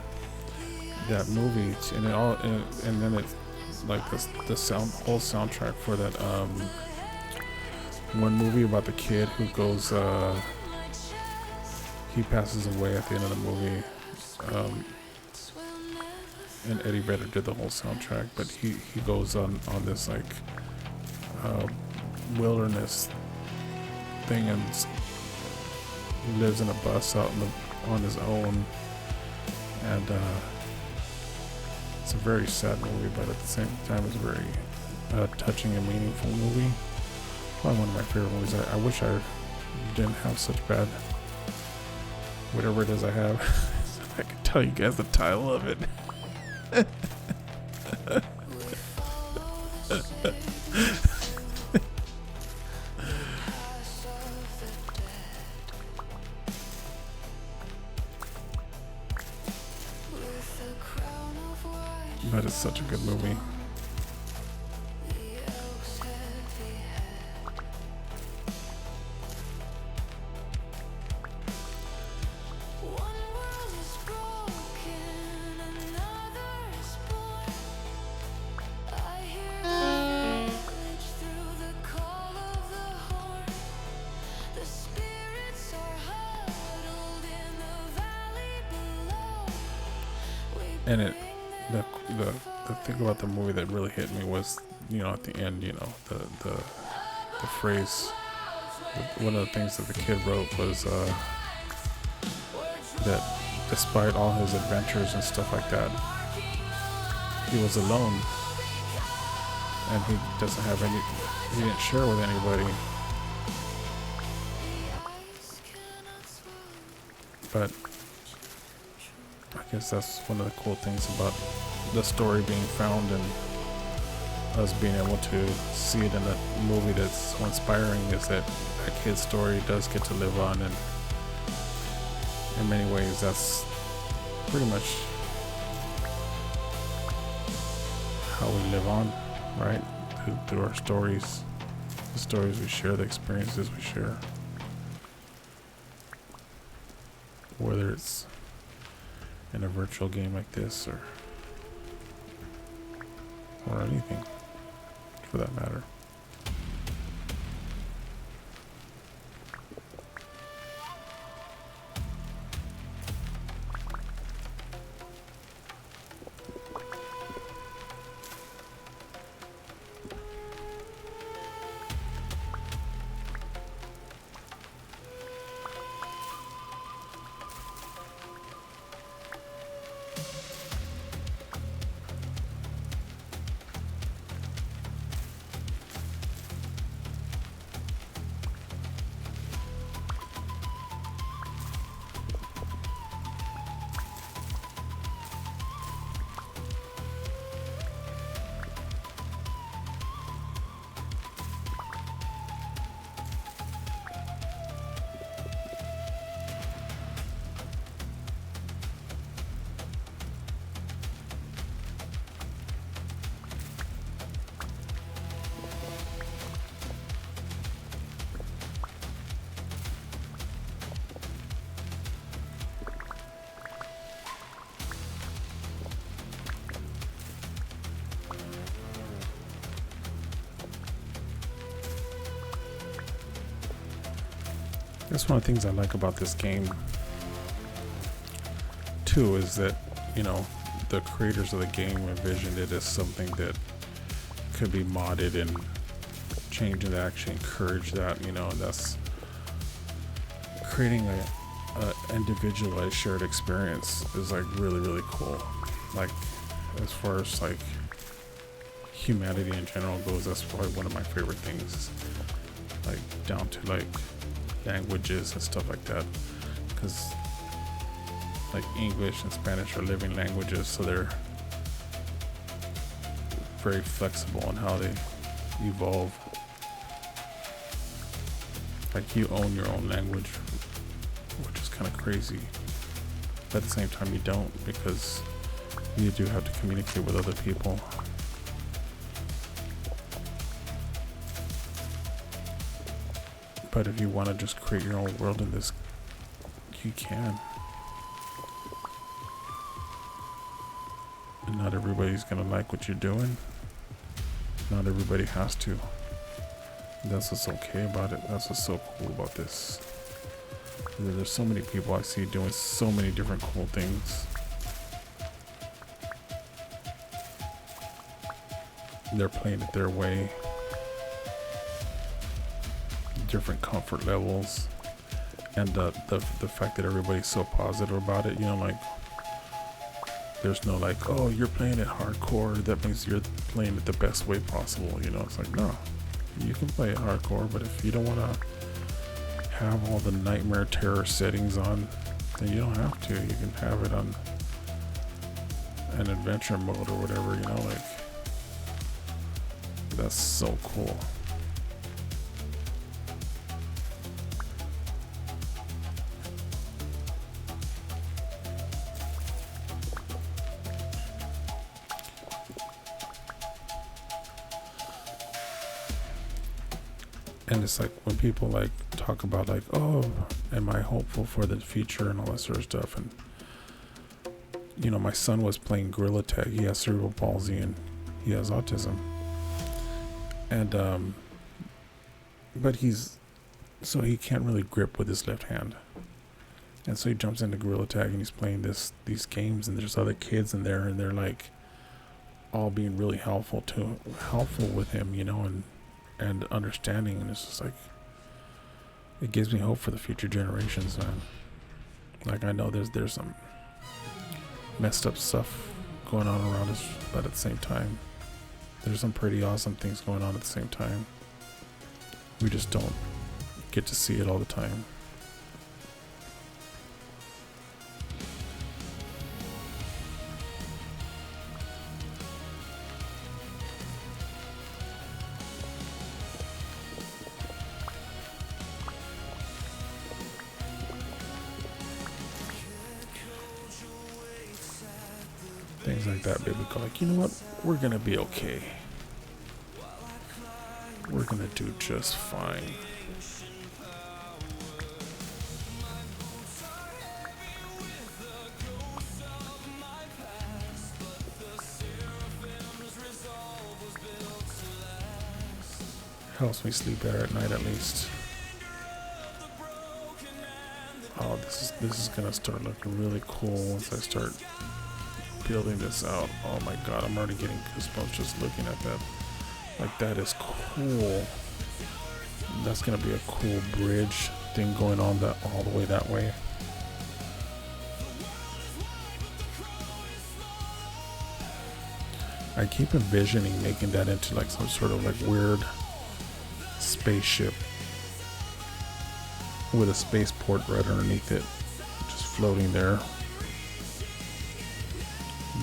That movie, and then it's like the whole soundtrack for that one movie about the kid who goes he passes away at the end of the movie, and Eddie Vedder did the whole soundtrack, but he goes on this like wilderness thing and lives in a bus out on his own, and it's a very sad movie, but at the same time it's a very touching and meaningful movie. Probably one of my favorite movies. I wish I didn't have such bad whatever it is I have. So I can tell you guys the title of it. But it's such a good movie. And the thing about the movie that really hit me was, at the end, the phrase, one of the things that the kid wrote was that despite all his adventures and stuff like that, he was alone, and he didn't share with anybody. But I guess that's one of the cool things about the story being found and us being able to see it in a movie that's so inspiring, is that a kid's story does get to live on, and in many ways that's pretty much how we live on, right? Through our stories, the stories we share, the experiences we share, whether it's in a virtual game like this or anything for that matter. That's one of the things I like about this game too, is that, you know, the creators of the game envisioned it as something that could be modded and changed to actually encourage that, you know, and that's creating a individualized shared experience is like really cool. Like, as far as like humanity in general goes, that's probably one of my favorite things, like down to like languages and stuff like that, because like English and Spanish are living languages, so they're very flexible in how they evolve. Like, you own your own language, which is kind of crazy, but at the same time you don't, because you do have to communicate with other people. But if you want to just create your own world in this, you can. And not everybody's gonna like what you're doing. Not everybody has to. That's what's okay about it. That's what's so cool about this. There's so many people I see doing so many different cool things. They're playing it their way. Different comfort levels. And the fact that everybody's so positive about it, you know, like, there's no like, oh, you're playing it hardcore, that means you're playing it the best way possible, you know. It's like, no, you can play it hardcore, but if you don't want to have all the nightmare terror settings on, then you don't have to. You can have it on an adventure mode or whatever, you know, like, that's so cool. And it's like, when people like talk about like, oh, am I hopeful for the future and all that sort of stuff, and you know, my son was playing gorilla tag. He has cerebral palsy and he has autism, and but so he can't really grip with his left hand, and so he jumps into gorilla tag and he's playing these games, and there's other kids in there, and they're like all being really helpful with him, you know, and understanding, and it's just like, it gives me hope for the future generations, man. Like, I know there's some messed up stuff going on around us, but at the same time, there's some pretty awesome things going on at the same time. We just don't get to see it all the time. Things like that, baby. Go like, you know what? We're gonna be okay. We're gonna do just fine. Helps me sleep better at night, at least. Oh, this is gonna start looking really cool once I start building this out. Oh my god, I'm already getting goosebumps just looking at that. Like, that is cool. That's gonna be a cool bridge thing going on that all the way that way. I keep envisioning making that into like some sort of like weird spaceship with a spaceport right underneath it, just floating there,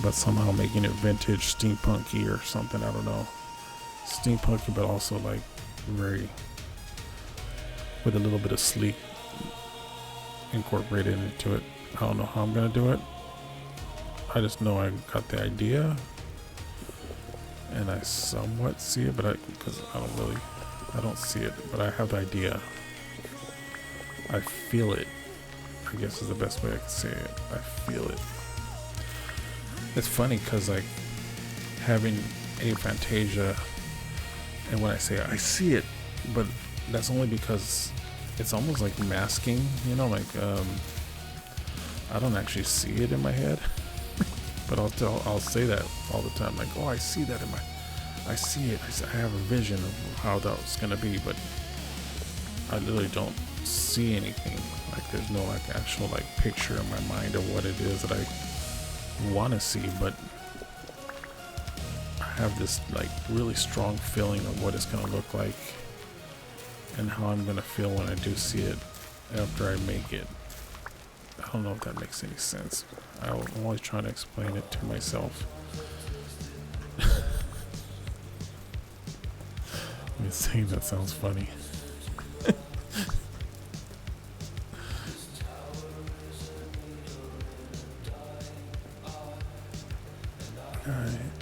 but somehow making it vintage steampunky or something. I don't know, steampunky, but also like very, with a little bit of sleek incorporated into it. I don't know how I'm gonna do it. I just know I got the idea and I somewhat see it, but because I don't see it, but I have the idea. I feel it, I guess is the best way I can say it. I feel it. It's funny because like having aphantasia, and when I say I see it, but that's only because it's almost like masking, you know, like I don't actually see it in my head, but I'll say that all the time, like, oh, I see that I see it, I have a vision of how that's gonna be, but I literally don't see anything. Like there's no like actual like picture in my mind of what it is that I want to see, but I have this like really strong feeling of what it's gonna look like and how I'm gonna feel when I do see it after I make it. I don't know if that makes any sense. I'm always trying to explain it to myself. Me saying that sounds funny. I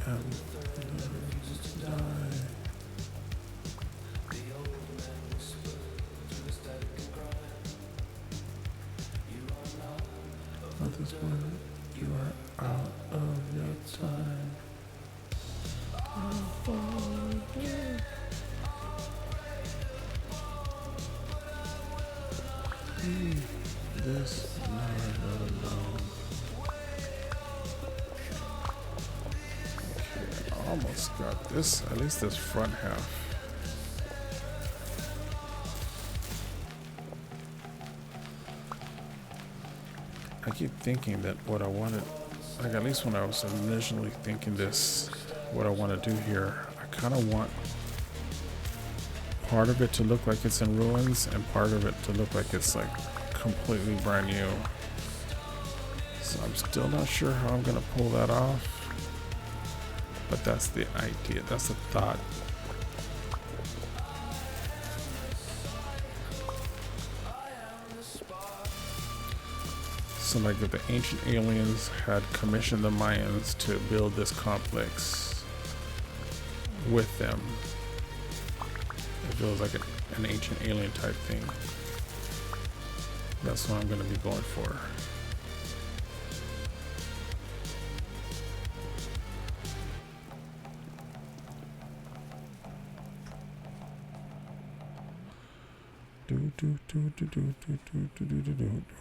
am at this point, you are out of your time. This never alone. Okay, I almost got this, at least this front half. I keep thinking that what I wanted, like at least when I was initially thinking this, what I want to do here, I kind of want part of it to look like it's in ruins and part of it to look like it's like completely brand new. So I'm still not sure how I'm going to pull that off, but that's the idea, that's the thought. So like if the ancient aliens had commissioned the Mayans to build this complex with them, it feels like an ancient alien type thing. That's what I'm going to be going for.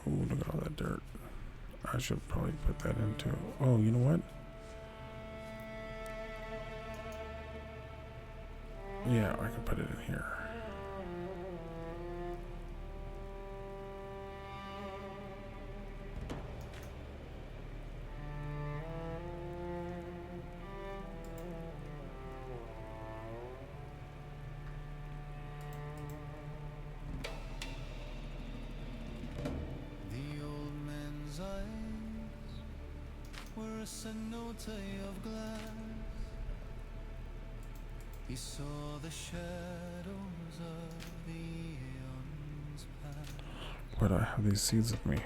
Oh, look at all that dirt. I should probably put that into. Oh, you know what? Yeah, I can put it in here. A cenote of glass. He saw the shadows of the eons pass. Why do I have these seeds with me?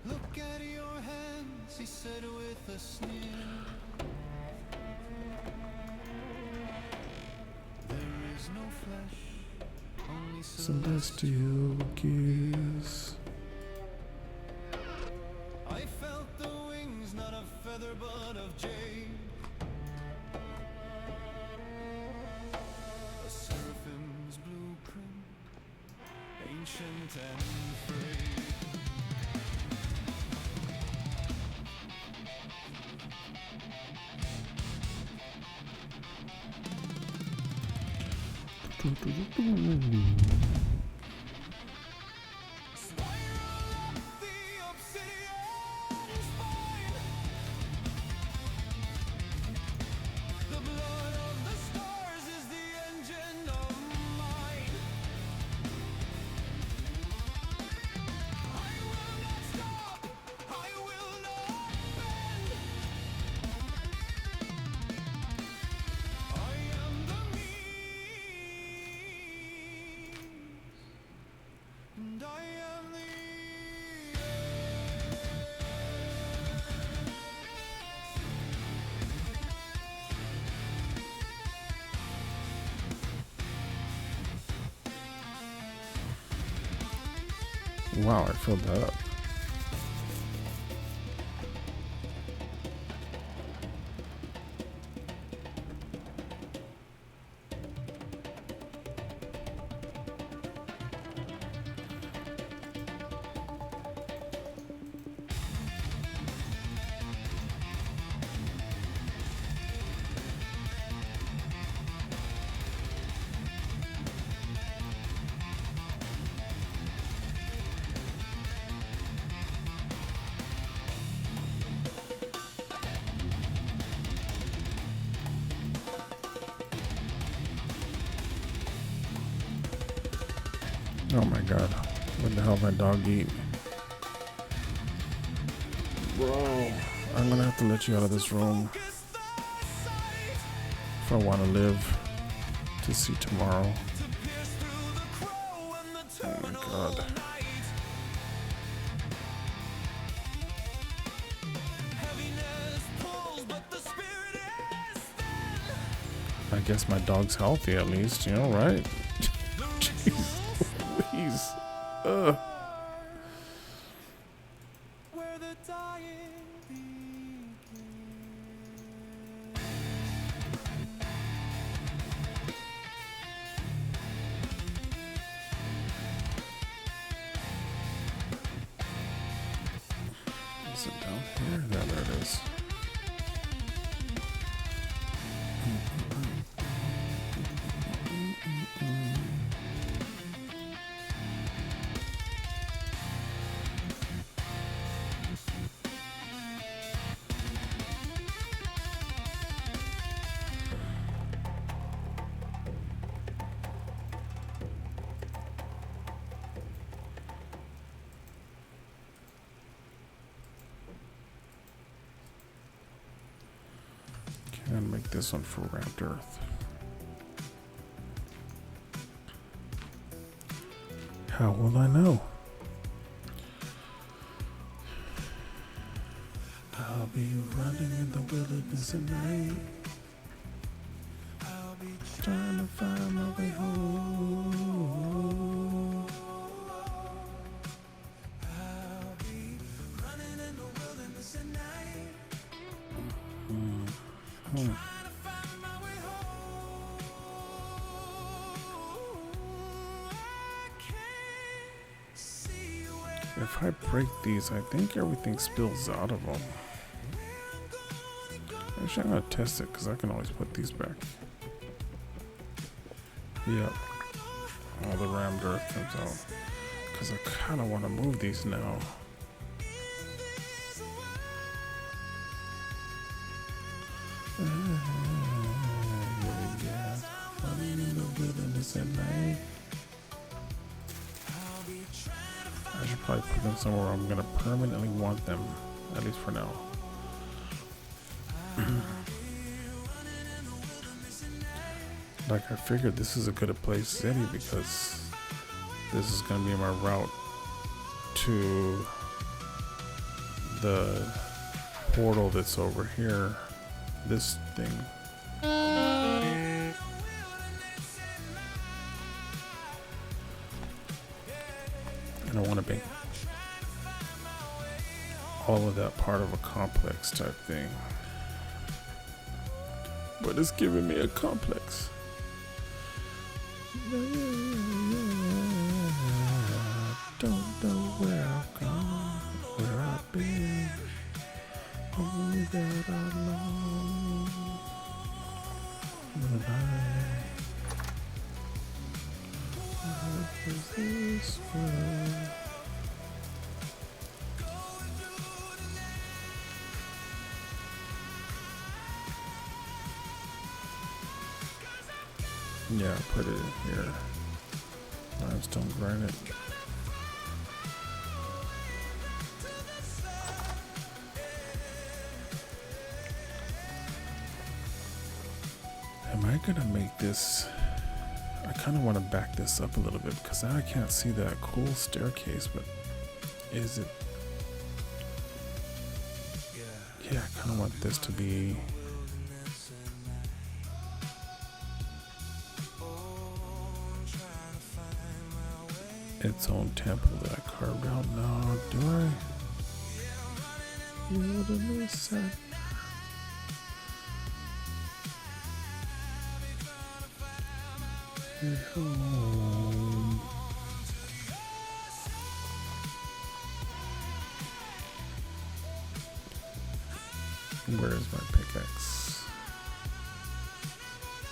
Look at your hands, he said with a sneer. There is no flesh, only Celestial gears. I felt the wings, not of feather but of jade. A seraphim's blueprint, ancient and frayed. Wow, I filled that up. Oh my god. What the hell my dog eat? Bro, I'm gonna have to let you out of this room if I want to live to see tomorrow. Oh my god. I guess my dog's healthy at least, you know, right? Jeez Louise. Ugh. Is it down here? Yeah, there it is. And make this one for wrapped earth. How will I know? I'll be running in the wilderness at night. I'll be trying to find my way home. I'll be running in the wilderness at night. If I break these, I think everything spills out of them. Actually, I'm gonna test it because I can always put these back. Yep. All the rammed earth comes out. Because I kind of want to move these now. Running in the wilderness at night. I should probably put them somewhere I'm gonna permanently want them, at least for now. Like I figured this is a good place city because this is gonna be my route to the portal that's over here. This thing. And I want to make all of that part of a complex type thing. But it's giving me a complex. Don't know where I've gone, where I've been. Only that I know. What is this world? Yeah, put it in here. Limestone granite. Am I gonna make this? I kind of want to back this up a little bit because now I can't see that cool staircase, but is it? Yeah, I kind of want this to be its own temple that I carved out. No, do I? Wilderness. Home. Where is my pickaxe?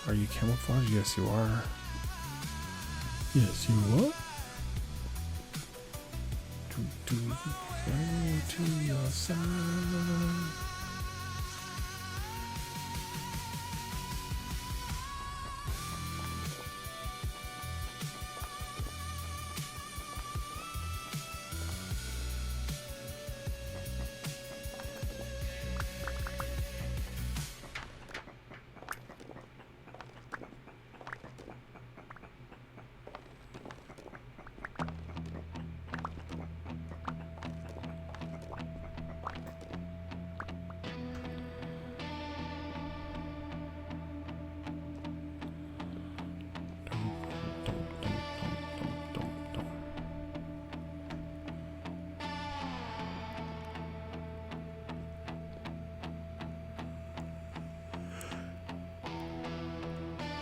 Are you camouflaged? Yes, you are. Yes, you are. To your side.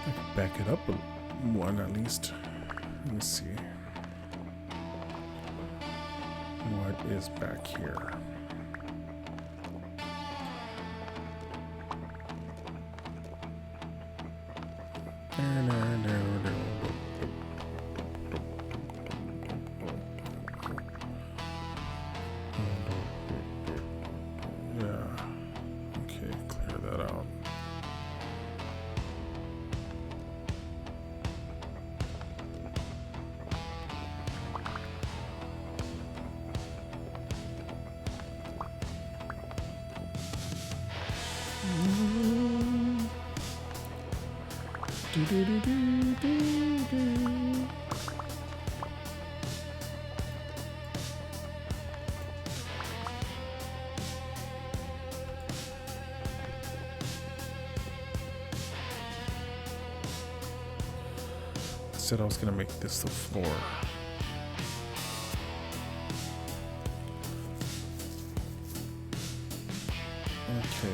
I can back it up one at least. Let me see. What is back here? Yeah. Okay, clear that out. Said I was gonna make this the floor. Okay.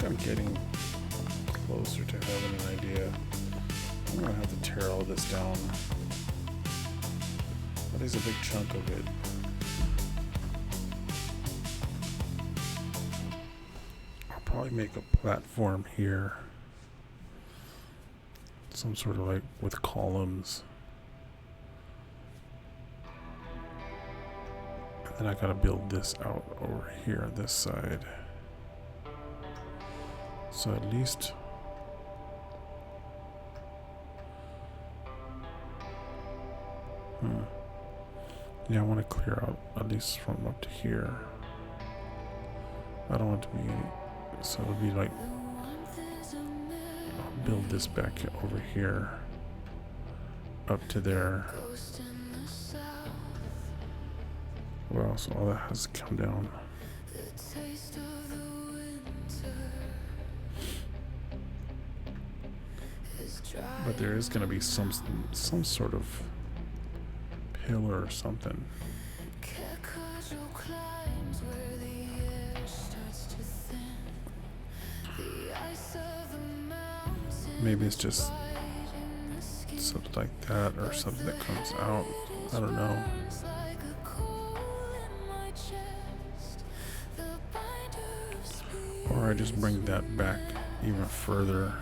I'm getting closer to having an idea. I'm gonna have to tear all this down. That is a big chunk of it. I'll probably make a platform here. Some sort of like with columns. And Then I gotta build this out over here on this side. So at least yeah, I want to clear out at least from up to here. I don't want it to be, so it'll be like, I'll build this back over here up to there. Well, so all that has to come down. But there is going to be some sort of pillar or something. Maybe it's just something like that, or something that comes out. I don't know. Or I just bring that back even further,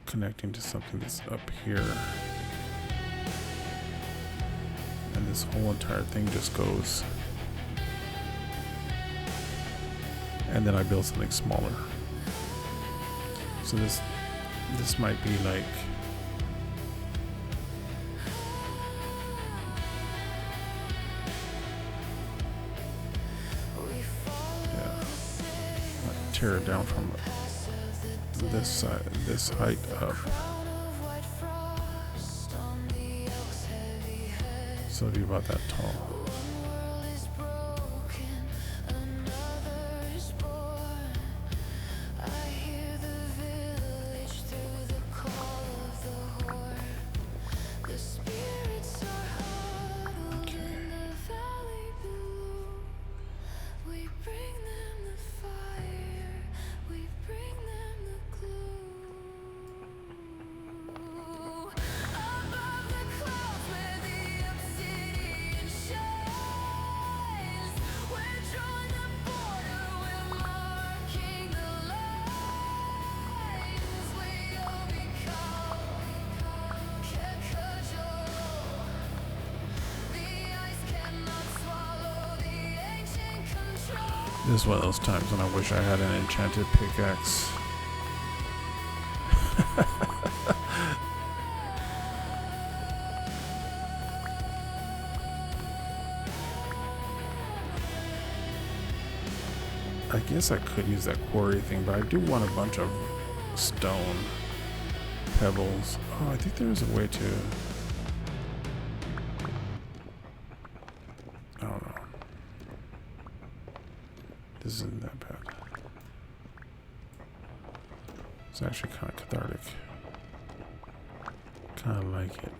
connecting to something that's up here. And this whole entire thing just goes. And then I build something smaller. So this might be like, yeah, I tear it down from this side, this height up. So it'll be about that tall. This is one of those times when I wish I had an enchanted pickaxe. I guess I could use that quarry thing, but I do want a bunch of stone pebbles. Oh, I think there is a way to... I don't know. This isn't that bad. It's actually kind of cathartic. Kind of like it.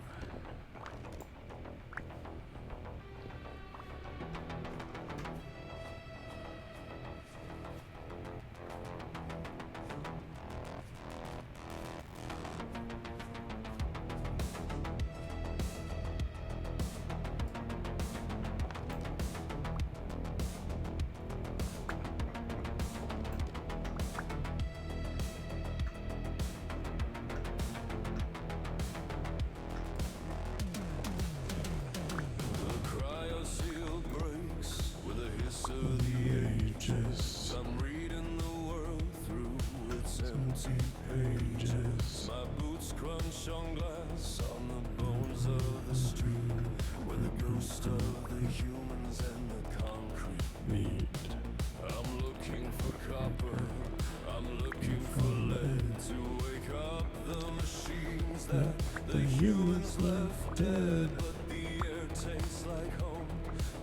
The humans left dead. But the air tastes like home,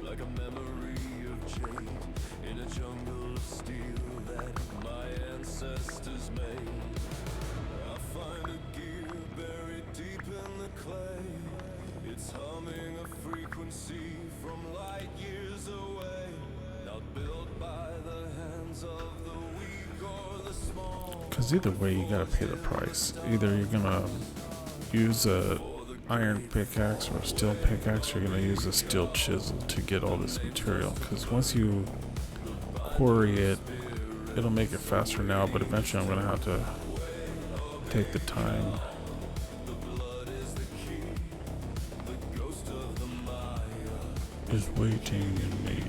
like a memory of jade in a jungle of steel that my ancestors made. I find a gear buried deep in the clay. It's humming a frequency from light years away, not built by the hands of the weak or the small. Because either way, you gotta pay the price. Either you're gonna use a iron pickaxe or a steel pickaxe, you're gonna use a steel chisel to get all this material. Because once you quarry it, it'll make it faster now, but eventually I'm gonna have to take the time. is waiting in me.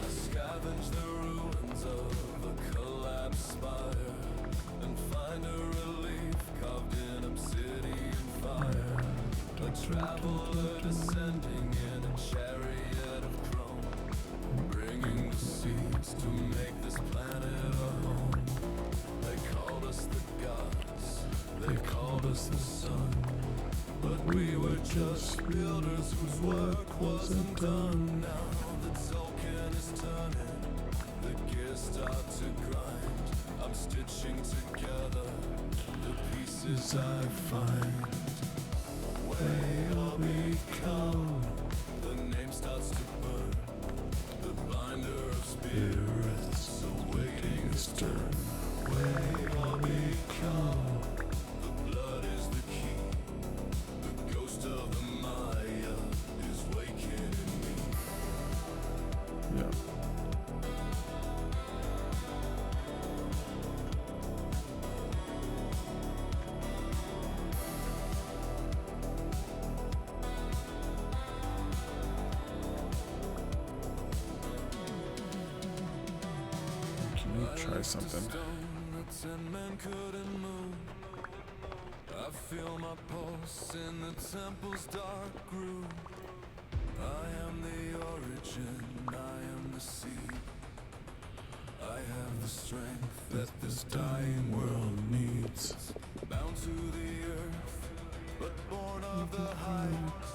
Scavenge the ruins of a collapsed spire and find a relief carved in obsidian fire. A traveler descending in a chariot of chrome, bringing the seeds to make this planet a home. They called us the gods, they called us the sun, but we were just builders whose work wasn't done. Now the token is turning, the gears start to grind. I'm stitching together the pieces I find. WayobiKal, the name starts to burn. The binder of spirits awaiting his turn. WayobiKal, the blood is the key. The ghost of the Maya is waking in me. Yeah. Can you try something? Ten men couldn't move. I feel my pulse in the temple's dark groove. I am the origin, I am the seed. I have the strength that this dying world needs. Bound to the earth, but born of the heights.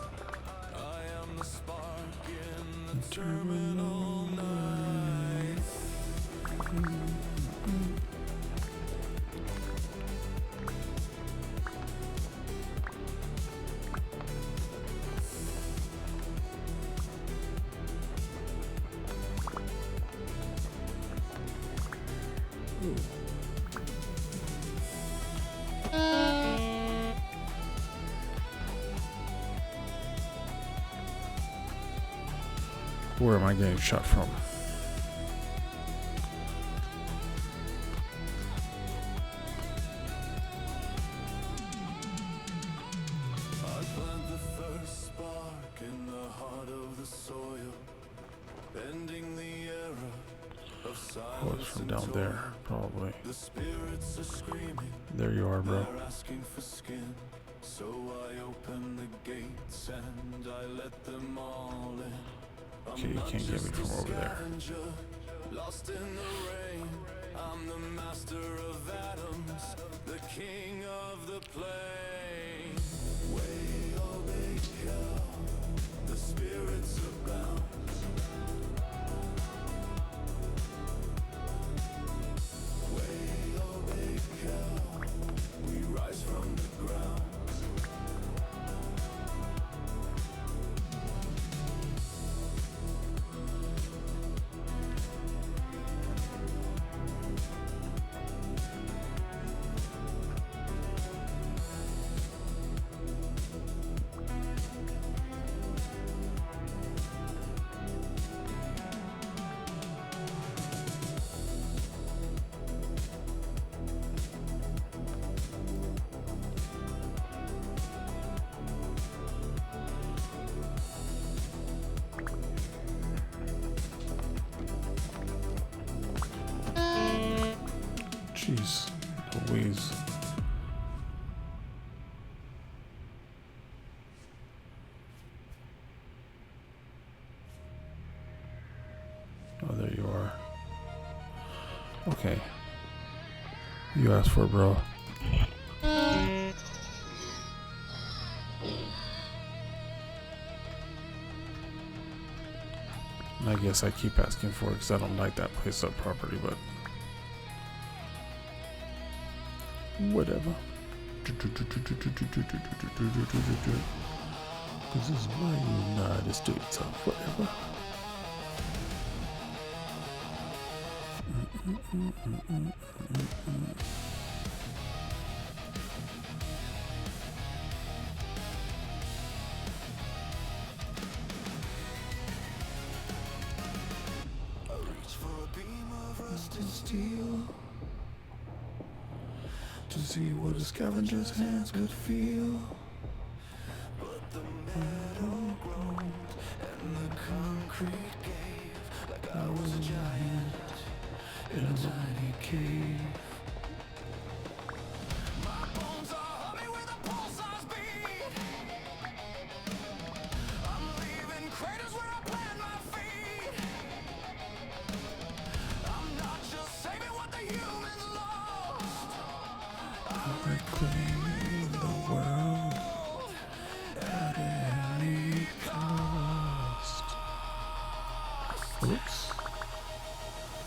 I am the spark in the terminal night. Where am I getting shot from? I plant the first spark in the heart of the soil, bending the era of silence. Oh, it's from down and there, toil. probably. The spirits are screaming, There you are, bro. they're asking for skin. So I open the gates and I let them all in. I'm Okay, you not can't get me just from a over there. scavenger, lost in the rain. I'm the master of atoms, the king of the plane. WayobiKal, the spirits abound. WayobiKal, we rise from the ground. Jeez, Louise. Oh, there you are. Okay. You asked for it, bro. And I guess I keep asking for it because I don't like that place up property, but whatever. Because this is my United States of whatever. rusted steel to see what a scavenger's hands could feel. But the meadow groaned and the concrete gave like I was a giant in a tiny cave. My bones are humming with a pulsar's beat. I'm leaving craters where I plant my feet. I'm not just saving what the humans lost. I'm Reclaim the world at any cost. Oops.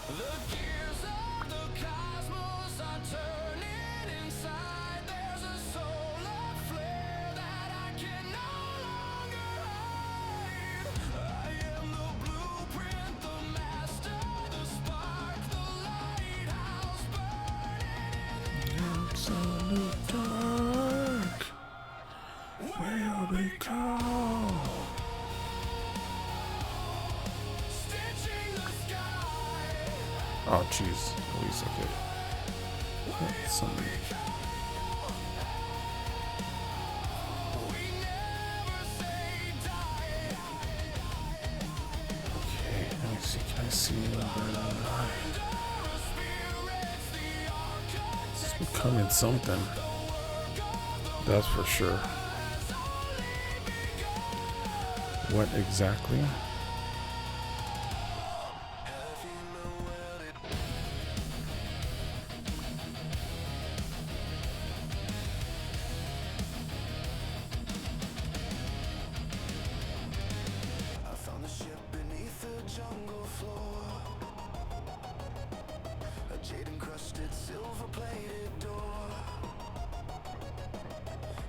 The gears of the cosmos are turning inside. There's a solar flare that I can no longer hide. I am the blueprint, the master, the spark, the lighthouse burning in Absolute dark. WayobiKal. stitching the sky. Oh, jeez. At least okay. That's some. We never say die. Okay, let me see. Can I see it's becoming something. That's for sure. What exactly? I found the ship beneath the jungle floor. A jade encrusted silver plated door.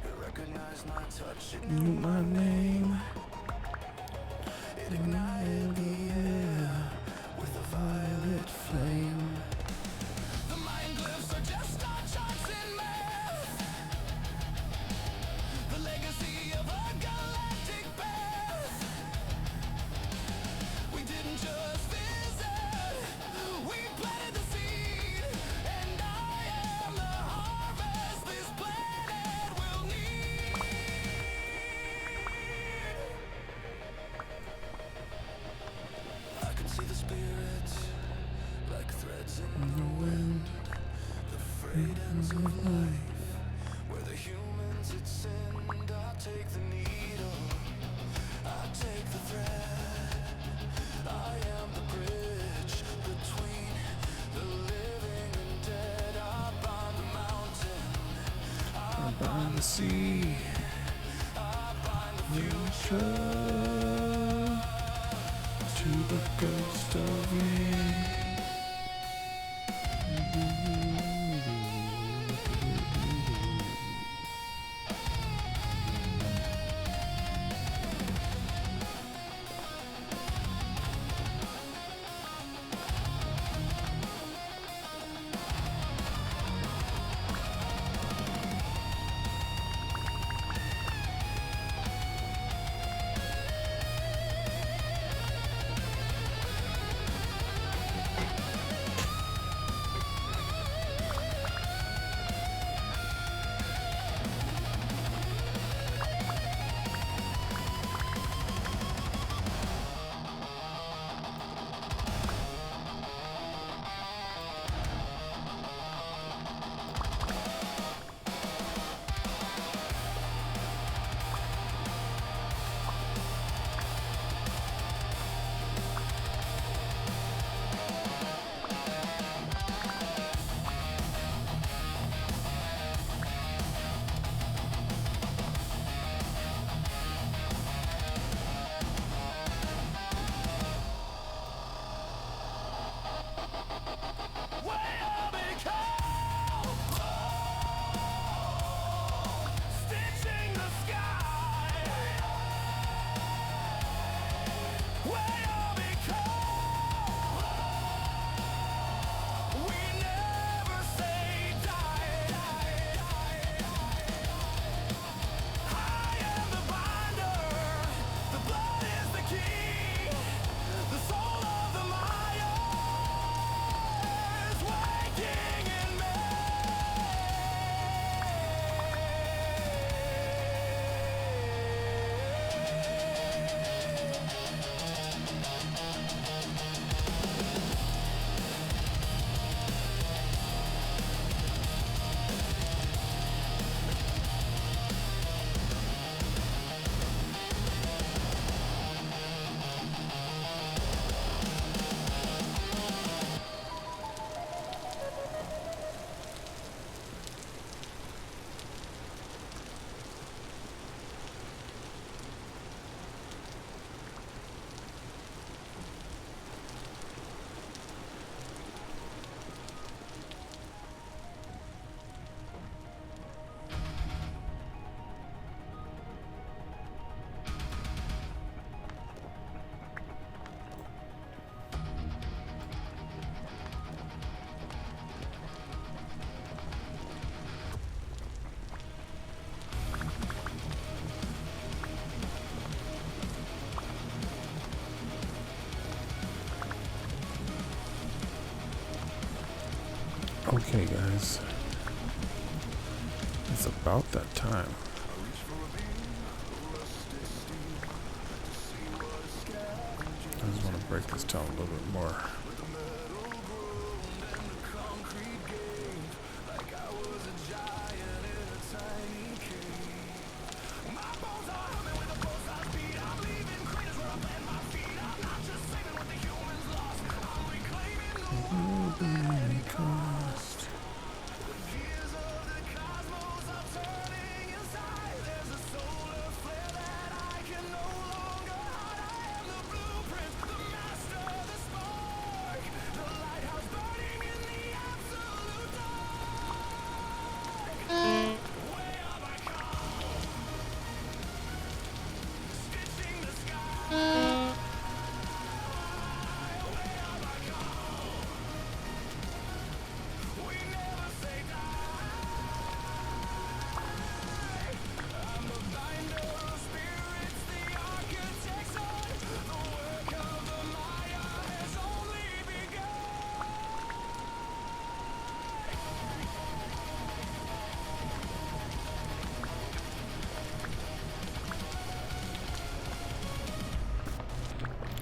It recognized my touch, it Knew knew my name. it ignited the air with a violet flame. The mind glyphs are just our charts in math. The legacy of a galactic path. We didn't just visit, we planted the seed. And I am the harvest this planet will need. I can see the spirits like threads in the wind. The frayed ends of life where the humans had sinned. I take the needle, I take the thread. I am the bridge between the living and dead. I bind the mountain, I By the sea. I bind the future. Future to the ghost of me. Okay, guys. It's about that time. I just want to break this down a little bit more.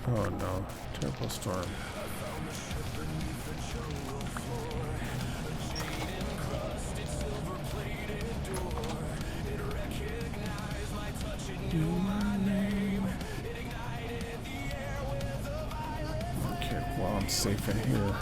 Oh no, terrible storm. Okay, well I'm safe in here.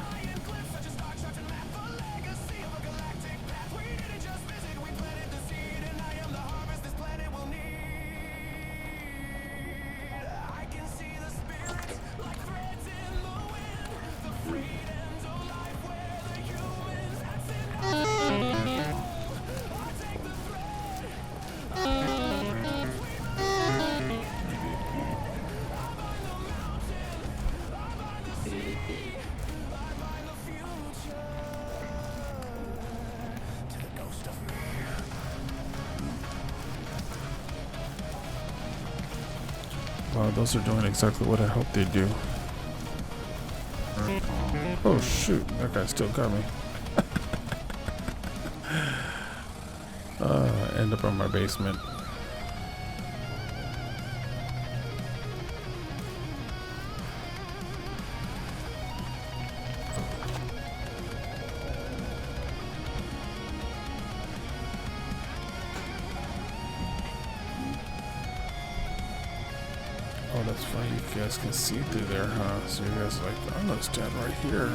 Wow, those are doing exactly what I hoped they'd do. Oh shoot, that guy still got me. End up on my basement. Oh, that's funny. You guys can see through there, huh? So you guys are like, I'm gonna stand right here.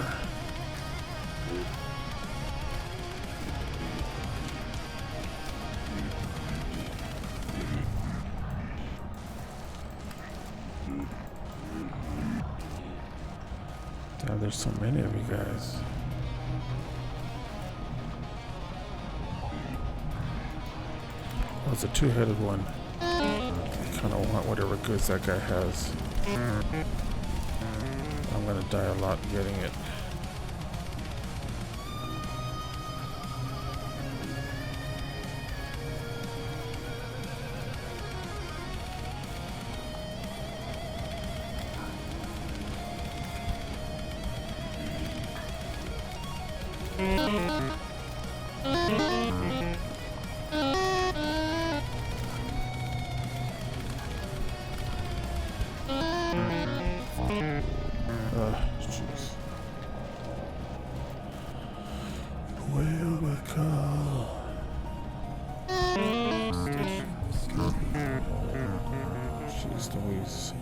Damn, there's so many of you guys. Oh, it's a two-headed one. I kind of want whatever goods that guy has. I'm gonna die a lot getting it. Jeez. WayobiKal. Jeez Louise.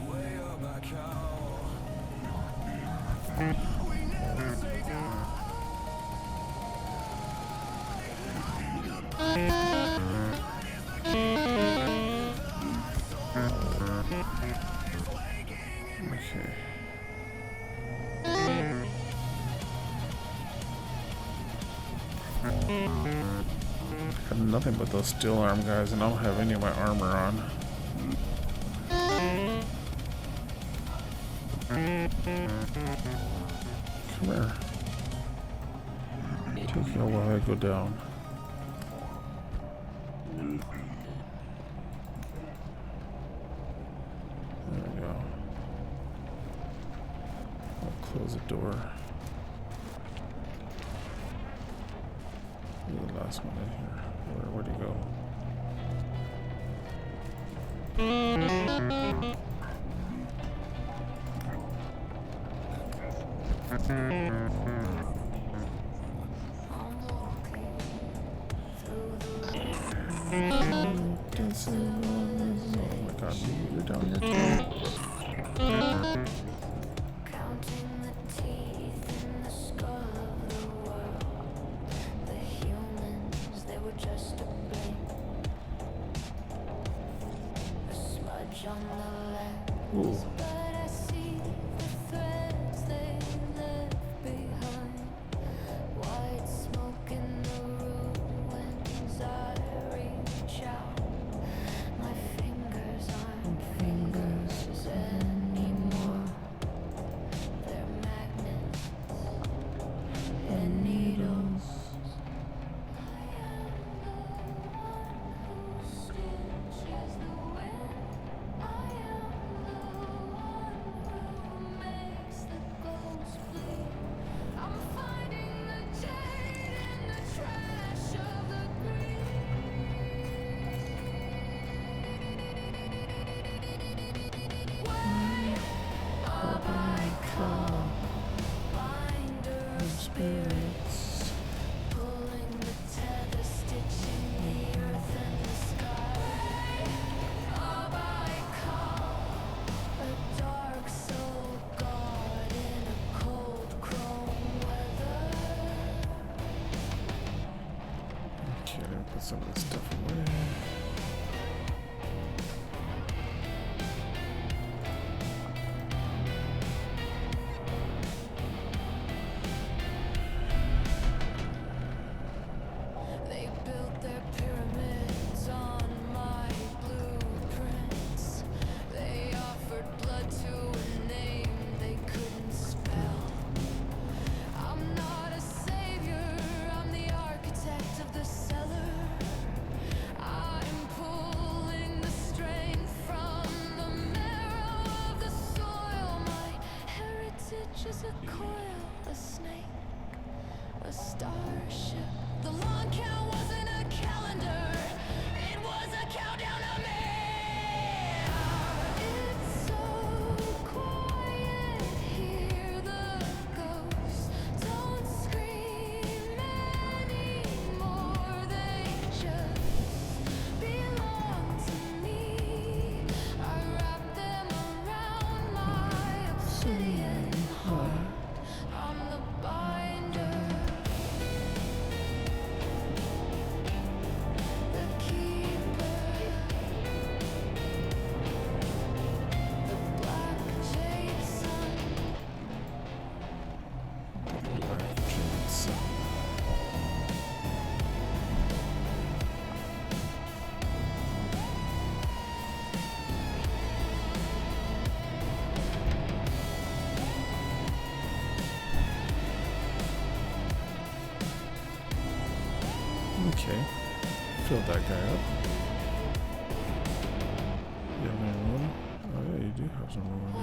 Okay. I have nothing but those steel arm guys, and I don't have any of my armor on. Come here. Take you while I go down. There we go. I'll close the door. last one in here. Where'd he go? Oh my god, you're down here too. Counting the teeth in the skull of the world. The humans, they were just a blink. A smudge on the lens. Ooh. But I see the threads they left behind. White smoke in the ruins. I reach out. My fingers aren't fingers anymore. They're magnets and needles. I am the one who stitches the wind. I am the one who makes the ghost bleed. I'm finding the jade in the trash of the green. WayobiKal, binder of spirits, pulling the tether, stitching the earth and the sky. WayobiKal, a dark soul god in a cold chrome weather. Okay, let me put some of this stuff away. They built their pyramids on my blueprints. They offered blood to a name they couldn't spell. I'm not a savior, I'm the architect of the cellar. I'm pulling the strength from the marrow of the soil. My heritage is a coil, a snake, a starship. The long count wasn't a calendar, it was a countdown to me. It's so quiet here, the ghosts don't scream anymore. They just belong to me. I wrap them around my obsidian heart. I'm the binder, the keeper, the black jade sun. Black jade sun. Okay, fill that guy up. You have any room? Oh yeah, you do have some room in there.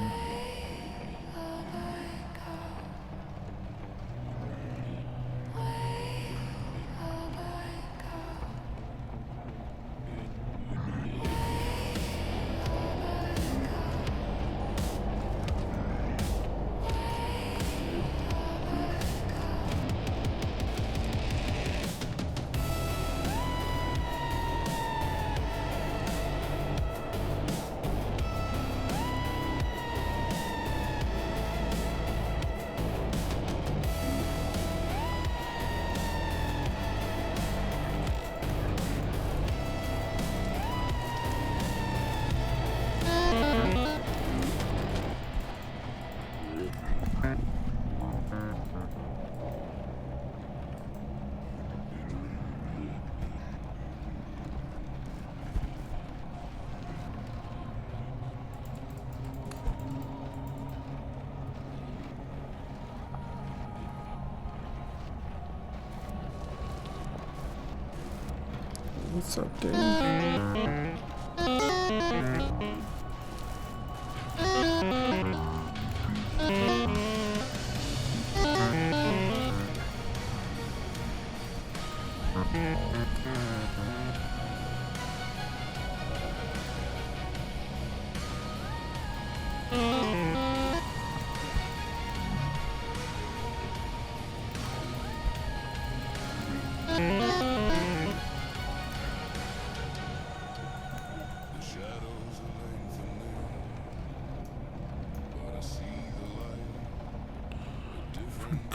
What's up, Dave?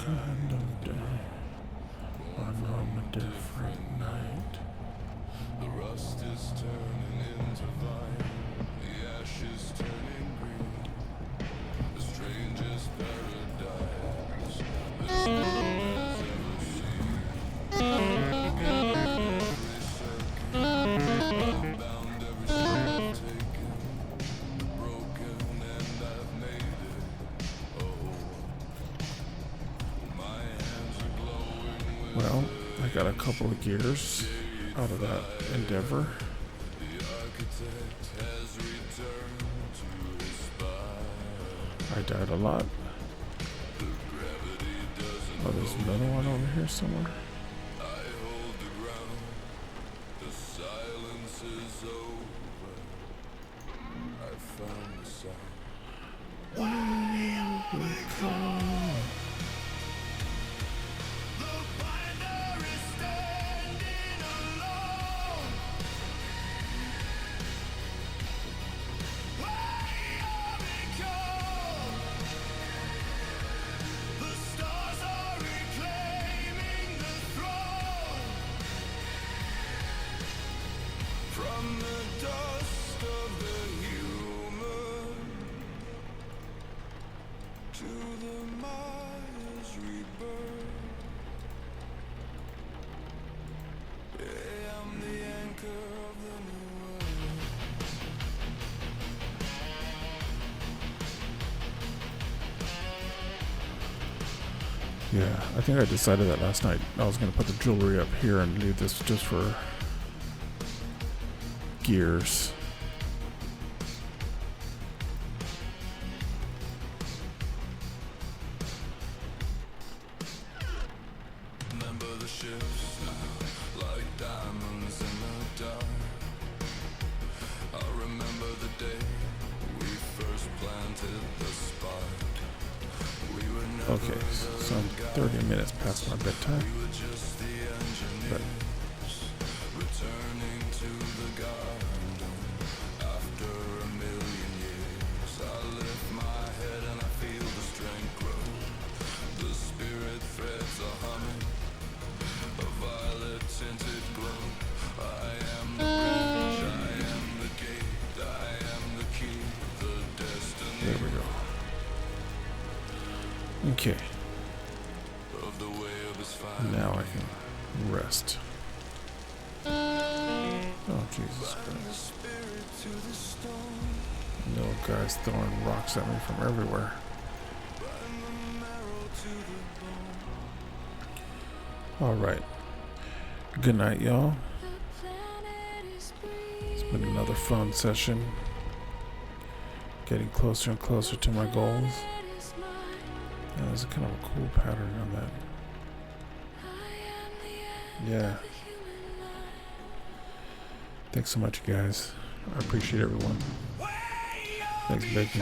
kind of day. On a different night. The rust is turning into vine, the ashes turning green. The strangest paradise this world has ever seen. Every circuit, unbound, every step taken, broken, and I've made it. Oh, my hands are glowing with Well, I got a couple of gears out of that endeavor. the architect has returned to his spire. I died a lot. Gravity doesn't Oh, there's another one over here somewhere. I hold the ground. The silence is over. I found the sound. The binder is standing alone. WayobiKal. The stars are reclaiming the throne. From the dust of the human to the Maya's rebirth. I am the anchor of the new earth. Yeah, I think I decided that last night. I was going to put the jewelry up here and leave this just for gears. Remember the ships now, like diamonds in the dark. I remember the day we first planted the spark. We were never Okay, so I'm 30 minutes past my bedtime. we were just the But engineers, returning to the garden after a million years. I lift my head and I feel the strength grow. The spirit threads are humming, a violet tinted glow. I am the bridge, I am the gate, I am the key, the destiny there we go. Okay, of the way of his fire. now I can rest. Oh, Jesus The Christ. spirit to the stone, No guys throwing rocks at me from everywhere. bind the marrow to the bone. Alright. Good night, y'all. It's been another fun session. Getting closer and closer to my goals. Yeah, there's a kind of a cool pattern on that. Yeah. Thanks so much, you guys. I appreciate everyone. Thanks, Becky.